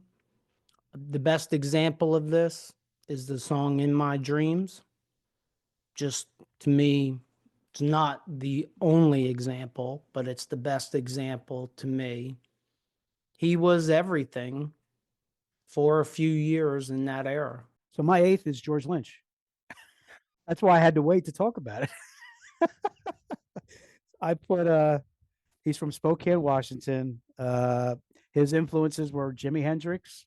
The best example of this is the song In My Dreams. Just to me, it's not the only example, but it's the best example to me. He was everything for a few years in that era. So my 8th is George Lynch. That's why I had to wait to talk about it. I put he's from Spokane, Washington. His influences were Jimi Hendrix,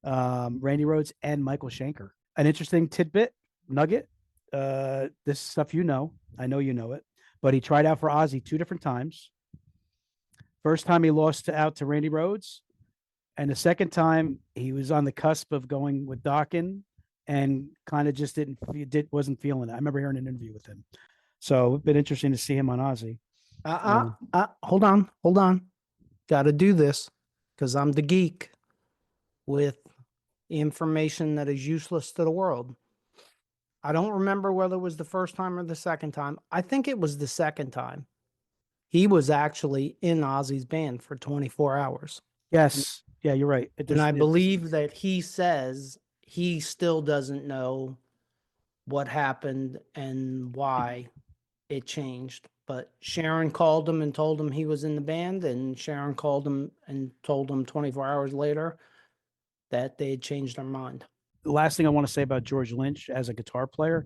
Randy Rhoads, and Michael Schenker. An interesting tidbit, nugget. This stuff I know you know it, but he tried out for Ozzy 2 different times. First time he lost out to Randy Rhoads, and the second time he was on the cusp of going with Dokken, and kind of just wasn't feeling it. I remember hearing an interview with him, so it's been interesting to see him on Ozzy. Hold on. Got to do this because I'm the geek with information that is useless to the world. I don't remember whether it was the first time or the second time. I think it was the second time. He was actually in Ozzy's band for 24 hours. Yes. Yeah, you're right. And I believe that he says he still doesn't know what happened and why it changed. But Sharon called him and told him he was in the band, and Sharon called him and told him 24 hours later that they had changed their mind. The last thing I want to say about George Lynch as a guitar player,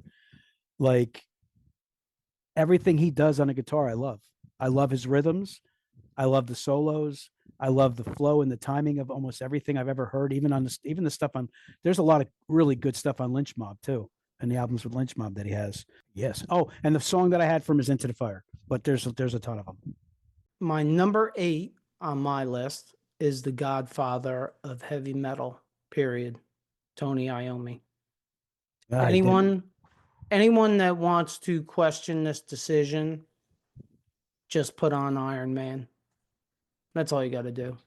like everything he does on a guitar, I love. I love his rhythms. I love the solos. I love the flow and the timing of almost everything I've ever heard, even the stuff on. There's a lot of really good stuff on Lynch Mob too, and the albums with Lynch Mob that he has. Yes. Oh, and the song that I had from is Into the Fire, but there's a ton of them. My number 8 on my list is the godfather of heavy metal, period, Tony Iommi. Anyone that wants to question this decision, just put on Iron Man. That's all you got to do.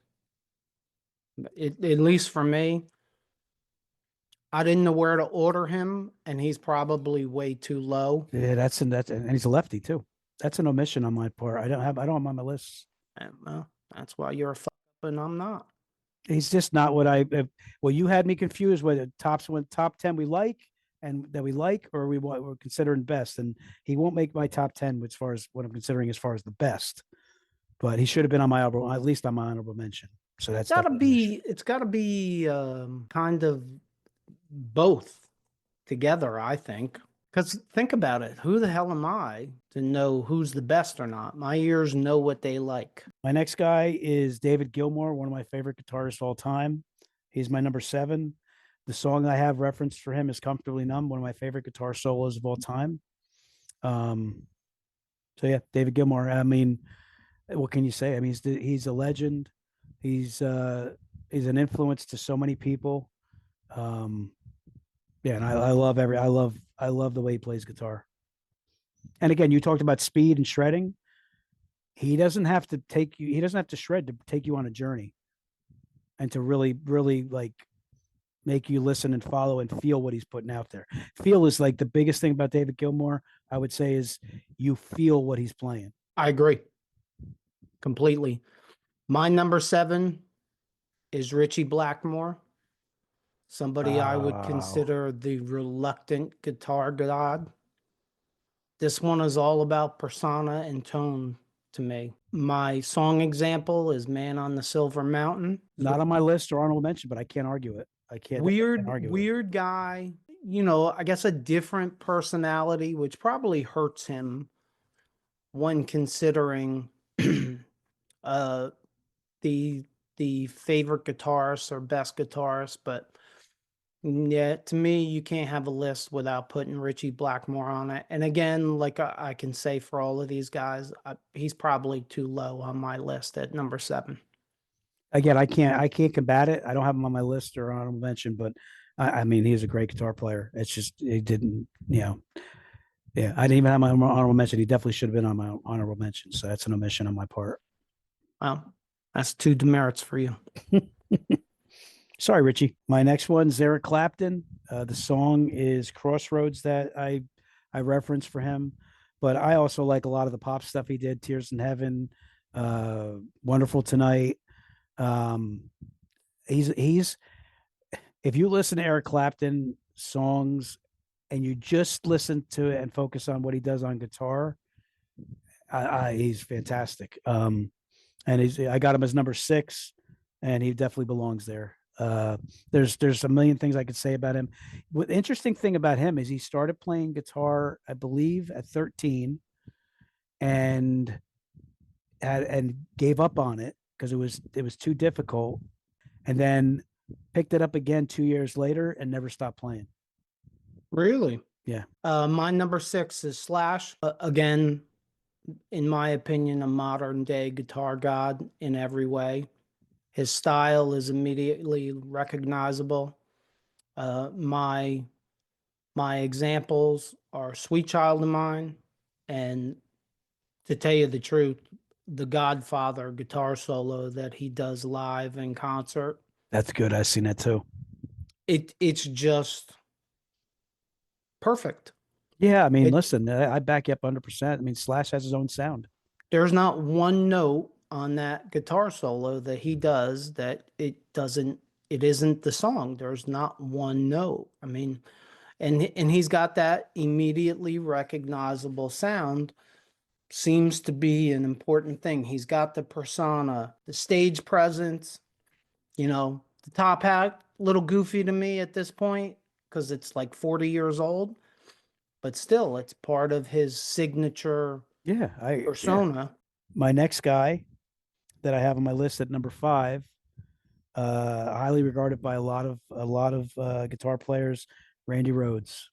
At least for me, I didn't know where to order him, and he's probably way too low. Yeah, and he's a lefty too. That's an omission on my part. I don't have him on my list. Well, that's why you're a fuck up and I'm not. He's just not what you had me confused with the top 10 we like and that we like, or we're considering best. And he won't make my top 10 as far as what I'm considering as far as the best, but he should have been on my album, at least on my honorable mention. So it's gotta be kind of both together, I think. Because think about it. Who the hell am I to know who's the best or not? My ears know what they like. My next guy is David Gilmour, one of my favorite guitarists of all time. He's my number 7. The song I have referenced for him is Comfortably Numb, one of my favorite guitar solos of all time. So yeah, David Gilmour. I mean, what can you say? I mean, he's a legend. He's an influence to so many people. Yeah, and I love the way he plays guitar. And again, you talked about speed and shredding. He doesn't have to shred to take you on a journey and to really, really like make you listen and follow and feel what he's putting out there. Feel is like the biggest thing about David Gilmour, I would say, is you feel what he's playing. I agree completely. My number 7 is Richie Blackmore. Somebody I would consider the reluctant guitar god. This one is all about persona and tone to me. My song example is Man on the Silver Mountain. Not on my list or honorable mention, but I can't argue it. I can't argue it. Weird guy, I guess a different personality, which probably hurts him when considering uh the favorite guitarist or best guitarist. But yeah, to me, you can't have a list without putting Richie Blackmore on it. And again, like I can say for all of these guys, he's probably too low on my list at number 7. Again, I can't combat it. I don't have him on my list or honorable mention, but I mean, he's a great guitar player. It's just, he didn't, yeah, I didn't even have my honorable mention. He definitely should have been on my honorable mention. So that's an omission on my part. Well, that's 2 demerits for you. Sorry, Richie. My next one's Eric Clapton. The song is Crossroads that I referenced for him, but I also like a lot of the pop stuff he did. Tears in Heaven, Wonderful Tonight. He's if you listen to Eric Clapton songs and you just listen to it and focus on what he does on guitar, he's fantastic. And I got him as number 6, and he definitely belongs there. There's a million things I could say about him. The interesting thing about him is he started playing guitar, I believe, at 13, and gave up on it because it was too difficult, and then picked it up again 2 years later and never stopped playing. Really? Yeah. My number 6 is Slash. Again, in my opinion, a modern day guitar god in every way. His style is immediately recognizable. My examples are Sweet Child of Mine, and to tell you the truth, the Godfather guitar solo that he does live in concert. That's good. I've seen that too. It's just perfect. Yeah, I mean, listen, I back you up 100%. I mean, Slash has his own sound. There's not one note on that guitar solo that he does that it isn't the song. There's not one note. I mean, and he's got that immediately recognizable sound. Seems to be an important thing. He's got the persona, the stage presence, the top hat, little goofy to me at this point because it's like 40 years old, but still it's part of his signature persona. Yeah. My next guy that I have on my list at number 5, highly regarded by a lot of guitar players, Randy Rhoads.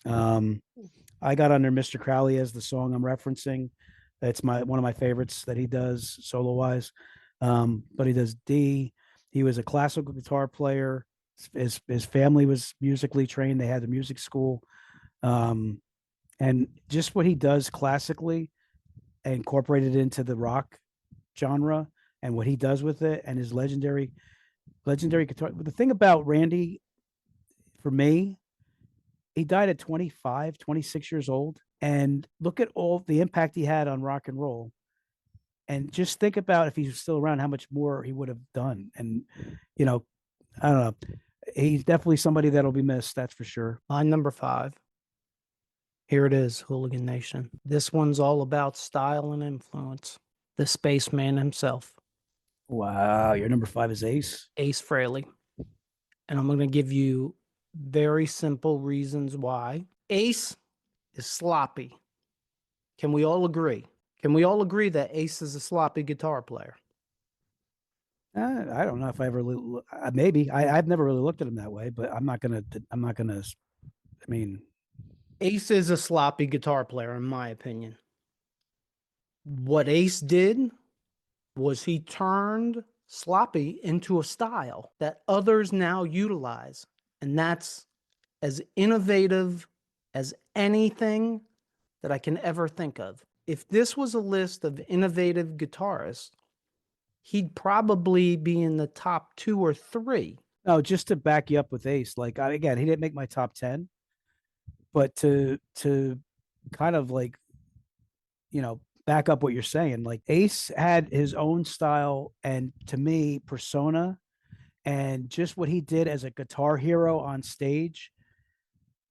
I got under Mr. Crowley as the song I'm referencing. It's one of my favorites that he does solo wise. But he does D. He was a classical guitar player. His family was musically trained. They had a music school. And just what he does classically, incorporated into the rock genre, and what he does with it, and his legendary guitar. The thing about Randy, for me, he died at 25, 26 years old, and look at all the impact he had on rock and roll. And just think about if he was still around, how much more he would have done. And, I don't know. He's definitely somebody that'll be missed. That's for sure. My number 5. Here it is, Hooligan Nation. This one's all about style and influence. The spaceman himself. Wow. Your number 5 is Ace. Ace Frehley. And I'm going to give you very simple reasons why. Ace is sloppy. Can we all agree? Can we all agree that Ace is a sloppy guitar player? I don't know if I ever maybe I've never really looked at him that way, but I'm not gonna. I mean, Ace is a sloppy guitar player, in my opinion. What Ace did was he turned sloppy into a style that others now utilize, and that's as innovative as anything that I can ever think of. If this was a list of innovative guitarists, he'd probably be in the top 2 or 3. No, just to back you up with Ace, like again, he didn't make my top 10, but to kind of like, back up what you're saying, like Ace had his own style and, to me, persona, and just what he did as a guitar hero on stage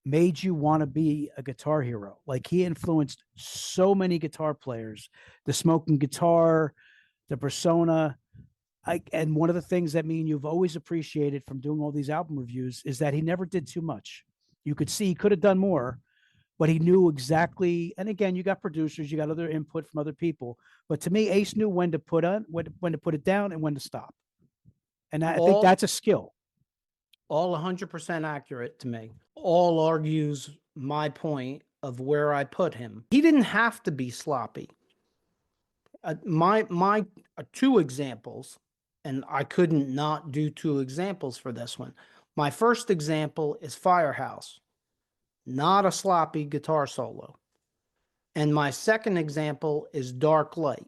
made you want to be a guitar hero. Like he influenced so many guitar players, the smoking guitar, the persona. And one of the things that me and you've always appreciated from doing all these album reviews is that he never did too much. You could see he could have done more, but he knew exactly. And again, you got producers, you got other input from other people. But to me, Ace knew when to put it down and when to stop. And I think that's a skill. All 100% accurate to me. All argues my point of where I put him. He didn't have to be sloppy. My two examples, and I couldn't not do two examples for this one. My first example is Firehouse, not a sloppy guitar solo. And my second example is Dark Light.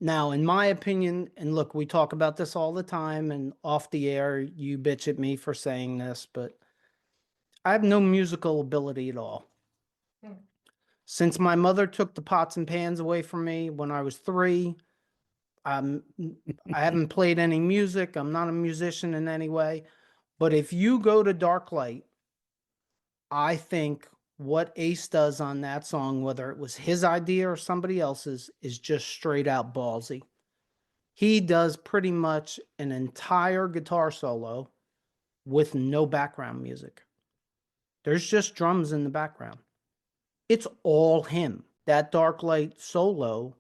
Now, in my opinion, and look, we talk about this all the time, and off the air, you bitch at me for saying this, but I have no musical ability at all. Since my mother took the pots and pans away from me when I was 3, I haven't played any music. I'm not a musician in any way. But if you go to Dark Light, I think what Ace does on that song, whether it was his idea or somebody else's, is just straight out ballsy. He does pretty much an entire guitar solo with no background music. There's just drums in the background. It's all him. That Dark Light solo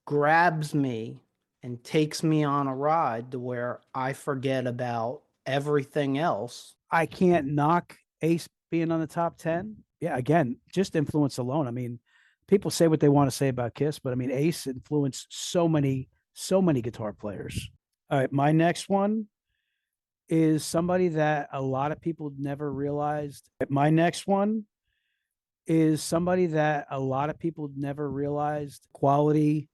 grabs me and takes me on a ride to where I forget about everything else. I can't knock Ace being on the top 10. Yeah, again, just influence alone. I mean, people say what they want to say about Kiss, but I mean, Ace influenced so many guitar players. All right, my next one is somebody that a lot of people never realized. My next one is somebody that a lot of people never realized quality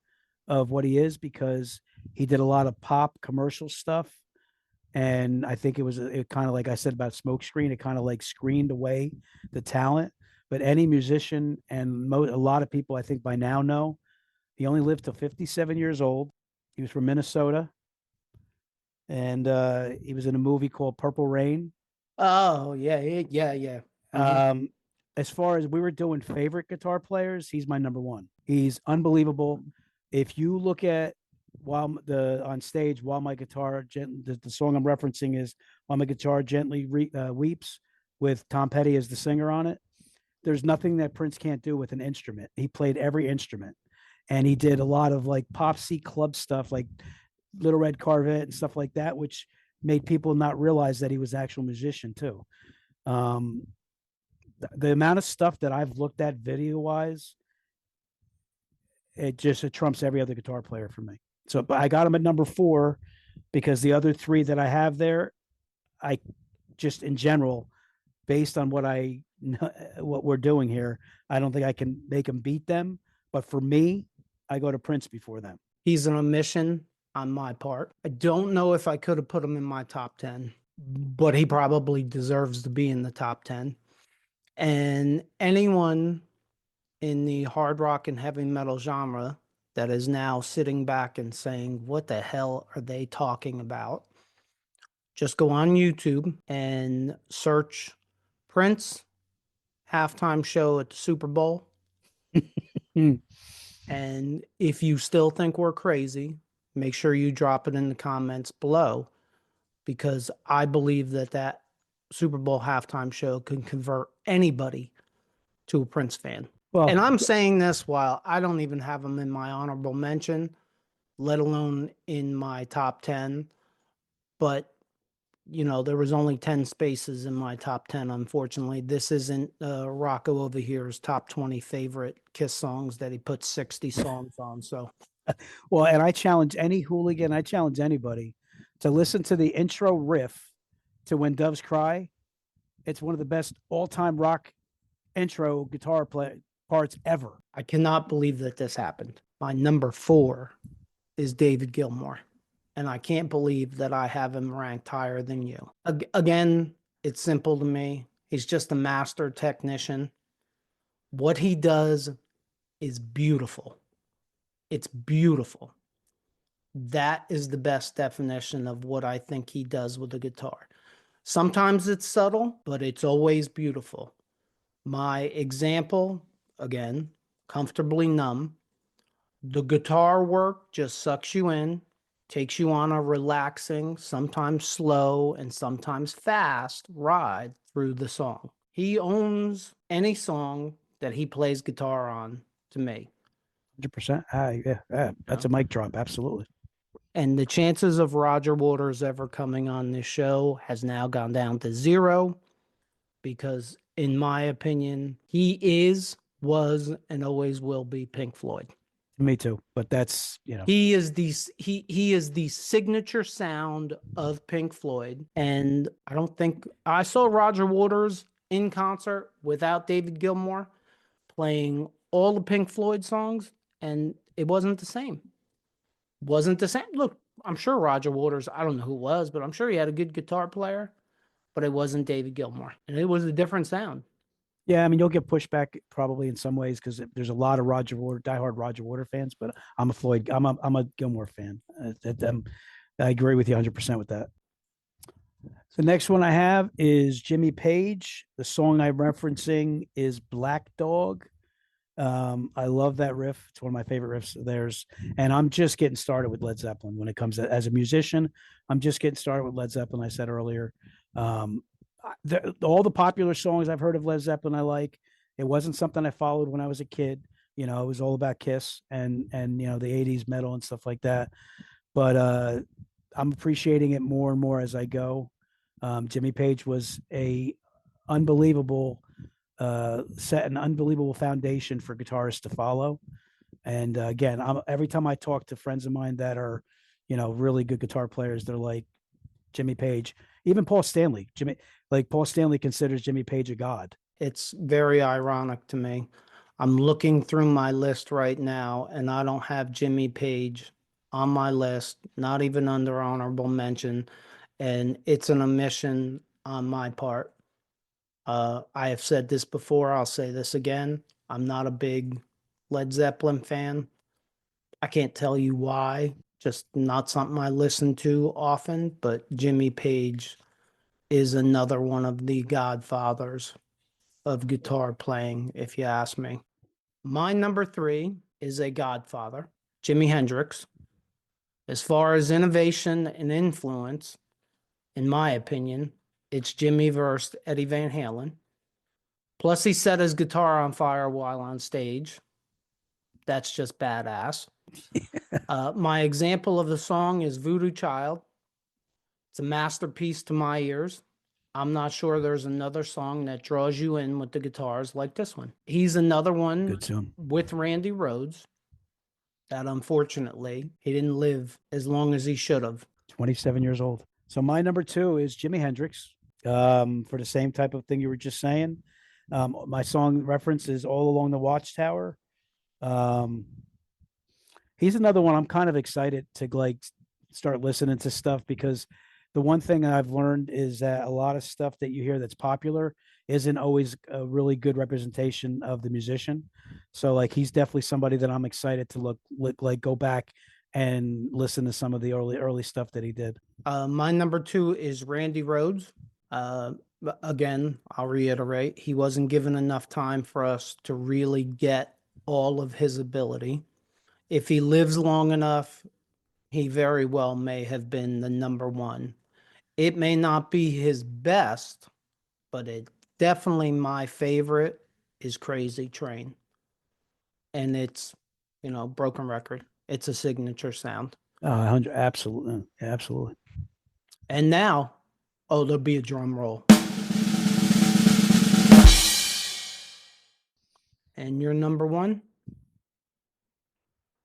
of what he is, because he did a lot of pop commercial stuff. And I think it kind of, like I said about Smokescreen, it kind of like screened away the talent. But any musician and a lot of people, I think by now know, he only lived till 57 years old. He was from Minnesota. And he was in a movie called Purple Rain. Oh, yeah. As far as we were doing favorite guitar players, he's my number one. He's unbelievable. If you look at on stage, While My Guitar Gently, the song I'm referencing is While My Guitar Gently Weeps, with Tom Petty as the singer on it. There's nothing that Prince can't do with an instrument. He played every instrument, and he did a lot of like pop C club stuff, like Little Red Corvette and stuff like that, which made people not realize that he was an actual musician too. The amount of stuff that I've looked at video wise, it trumps every other guitar player for me. So, but I got him at number 4 because the other 3 that I have there, I just in general, based on what we're doing here, I don't think I can make him beat them. But for me, I go to Prince before them. He's an omission on my part. I don't know if I could have put him in my top 10, but he probably deserves to be in the top 10. And anyone in the hard rock and heavy metal genre that is now sitting back and saying, what the hell are they talking about? Just go on YouTube and search Prince halftime show at the Super Bowl. And if you still think we're crazy, make sure you drop it in the comments below, because I believe that Super Bowl halftime show can convert anybody to a Prince fan. Well, and I'm saying this while I don't even have him in my honorable mention, let alone in my top 10. But, you know, there was only 10 spaces in my top 10, unfortunately. This isn't Rocco over here's top 20 favorite Kiss songs that he put 60 songs on. So, well, and I challenge any hooligan, I challenge anybody to listen to the intro riff to When Doves Cry. It's one of the best all-time rock intro guitar parts ever. I cannot believe that this happened. My number 4 is David Gilmour, and I can't believe that I have him ranked higher than you. Again, it's simple to me. He's just a master technician. What he does is beautiful. It's beautiful. That is the best definition of what I think he does with the guitar. Sometimes it's subtle, but it's always beautiful. My example, again, Comfortably Numb. The guitar work just sucks you in, takes you on a relaxing, sometimes slow and sometimes fast ride through the song. He owns any song that he plays guitar on to me. 100%. Yeah, that's a mic drop. Absolutely. And the chances of Roger Waters ever coming on this show has now gone down to 0 because, in my opinion, he was, and always will be Pink Floyd. Me too. But that's, he is the signature sound of Pink Floyd. And I don't think I saw Roger Waters in concert without David Gilmour playing all the Pink Floyd songs, and it wasn't the same. Look, I'm sure Roger Waters, I don't know who it was, but I'm sure he had a good guitar player, but it wasn't David Gilmour, and it was a different sound. Yeah, I mean, you'll get pushback probably in some ways because there's a lot of diehard Roger Waters fans, but I'm a Gilmour fan. I agree with you 100% with that. The next one I have is Jimmy Page. The song I'm referencing is Black Dog. I love that riff. It's one of my favorite riffs of theirs. And I'm just getting started with Led Zeppelin when it comes to, as a musician. I'm just getting started with Led Zeppelin. I said earlier, all the popular songs I've heard of Led Zeppelin, I like. It wasn't something I followed when I was a kid. It was all about KISS and the 80s metal and stuff like that. But I'm appreciating it more and more as I go. Jimmy Page was set an unbelievable foundation for guitarists to follow. And again, every time I talk to friends of mine that are, really good guitar players, they're like Jimmy Page, even Paul Stanley. Paul Stanley considers Jimmy Page a god. It's very ironic to me. I'm looking through my list right now, and I don't have Jimmy Page on my list, not even under honorable mention. And it's an omission on my part. I have said this before. I'll say this again. I'm not a big Led Zeppelin fan. I can't tell you why. Just not something I listen to often. But Jimmy Page is another one of the godfathers of guitar playing, if you ask me. My number 3 is a godfather, Jimi Hendrix. As far as innovation and influence, in my opinion, it's Jimmy versus Eddie Van Halen. Plus, he set his guitar on fire while on stage. That's just badass. My example of the song is Voodoo Child. It's a masterpiece to my ears. I'm not sure there's another song that draws you in with the guitars like this one. He's another one with Randy Rhoads that unfortunately he didn't live as long as he should have. 27 years old. So my number 2 is Jimi Hendrix, for the same type of thing you were just saying. My song reference is All Along the Watchtower. He's another one I'm kind of excited to start listening to stuff, because the one thing I've learned is that a lot of stuff that you hear that's popular isn't always a really good representation of the musician. So he's definitely somebody that I'm excited to go back and listen to some of the early stuff that he did. My number 2 is Randy Rhoads. Again, I'll reiterate, he wasn't given enough time for us to really get all of his ability. If he lives long enough, he very well may have been the number 1. It may not be his best, but it definitely my favorite is Crazy Train. And it's, broken record. It's a signature sound. 100, absolutely. Absolutely. And now, there'll be a drum roll. And your number 1?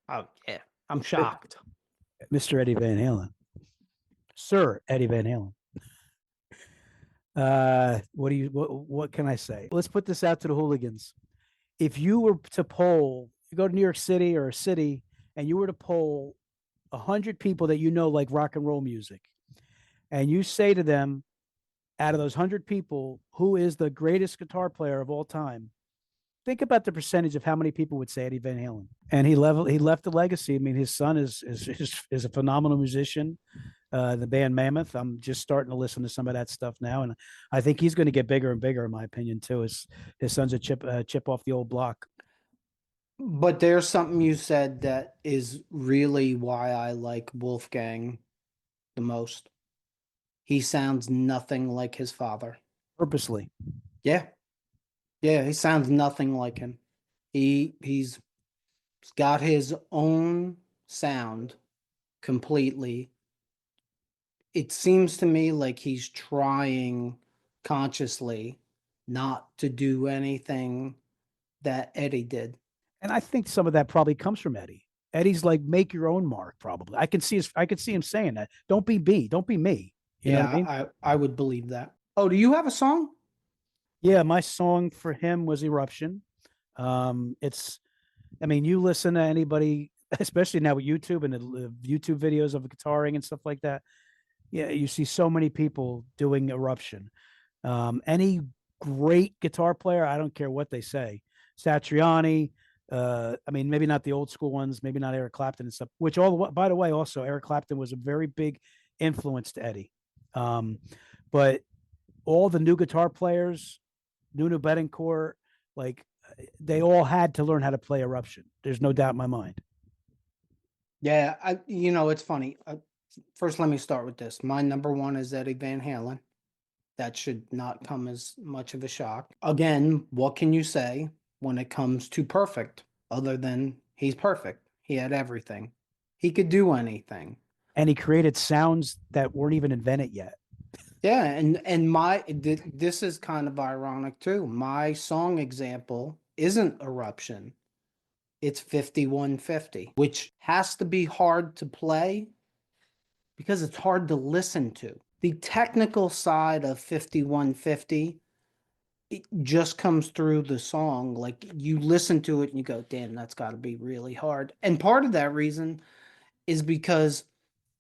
Oh, yeah. I'm shocked. Mr. Eddie Van Halen. Sir Eddie Van Halen. What can I say? Let's put this out to the hooligans. If you were to poll, you go to New York City or a city, and you were to poll 100 people that like rock and roll music, and you say to them, out of those 100 people, who is the greatest guitar player of all time? Think about the percentage of how many people would say Eddie Van Halen. And he left a legacy. I mean, his son is a phenomenal musician. the band Mammoth. I'm just starting to listen to some of that stuff now, and I think he's going to get bigger and bigger, in my opinion, too. His son's a chip off the old block. But there's something you said that is really why I like Wolfgang the most. He sounds nothing like his father. Purposely. Yeah. Yeah, he sounds nothing like him. He's got his own sound completely. It seems to me like he's trying consciously not to do anything that Eddie did. And I think some of that probably comes from Eddie. Eddie's like, make your own mark, probably. I could see him saying that. Don't be me. Don't be me. You know what I mean? I would believe that. Oh, do you have a song? Yeah, my song for him was Eruption. You listen to anybody, especially now with YouTube and the YouTube videos of guitaring and stuff like that. Yeah, you see so many people doing Eruption. Any great guitar player, I don't care what they say. Satriani, maybe not the old school ones, maybe not Eric Clapton and stuff, which by the way, also Eric Clapton was a very big influence to Eddie. But all the new guitar players, Nuno Bettencourt, like they all had to learn how to play Eruption. There's no doubt in my mind. Yeah, it's funny. First, let me start with this. My number one is Eddie Van Halen. That should not come as much of a shock. Again, what can you say when it comes to perfect, other than he's perfect? He had everything. He could do anything. And he created sounds that weren't even invented yet. Yeah, and this is kind of ironic too. My song example isn't Eruption. It's 5150, which has to be hard to play because it's hard to listen to. The technical side of 5150, it just comes through the song. Like you listen to it and you go, damn, that's got to be really hard. And part of that reason is because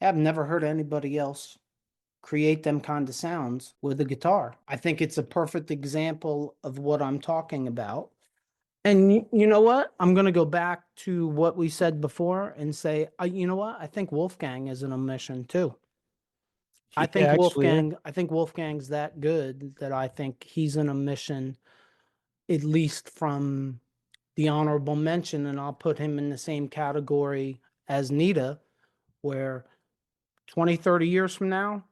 I've never heard anybody else create them kind of sounds with a guitar. I think it's a perfect example of what I'm talking about. And you know what? I'm going to go back to what we said before and say, you know what? I think Wolfgang is an omission too. I think Wolfgang's that good that I think he's an omission, at least from the honorable mention, and I'll put him in the same category as Nita, where 20, 30 years from now,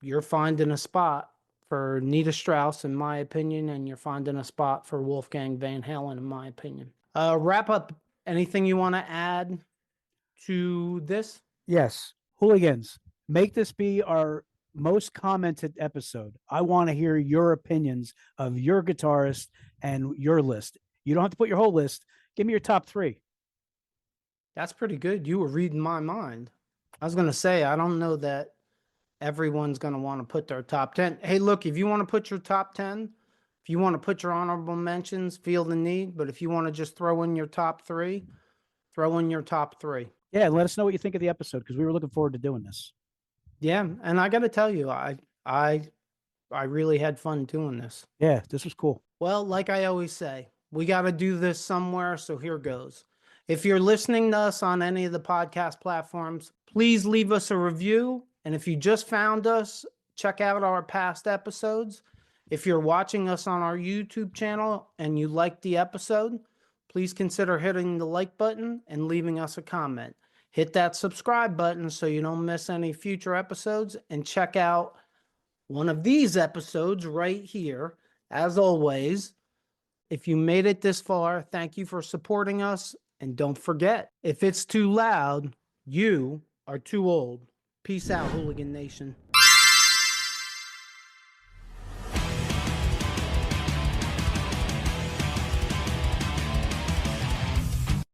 you're finding a spot for Nita Strauss, in my opinion, and you're finding a spot for Wolfgang Van Halen, in my opinion. Wrap up. Anything you want to add to this? Yes. Hooligans, make this be our most commented episode. I want to hear your opinions of your guitarist and your list. You don't have to put your whole list. Give me your top 3. That's pretty good. You were reading my mind. I was going to say, I don't know that everyone's going to want to put their top 10. Hey, look, if you want to put your top 10, if you want to put your honorable mentions, feel the need. But if you want to just throw in your top 3, throw in your top 3. Yeah, and let us know what you think of the episode, because we were looking forward to doing this. Yeah, and I got to tell you, I really had fun doing this. Yeah, this was cool. Well, like I always say, we got to do this somewhere, so here goes. If you're listening to us on any of the podcast platforms, please leave us a review. And if you just found us, check out our past episodes. If you're watching us on our YouTube channel and you liked the episode, please consider hitting the like button and leaving us a comment. Hit that subscribe button so you don't miss any future episodes, and check out one of these episodes right here. As always, if you made it this far, thank you for supporting us. And don't forget, if it's too loud, you are too old. Peace out, Hooligan Nation.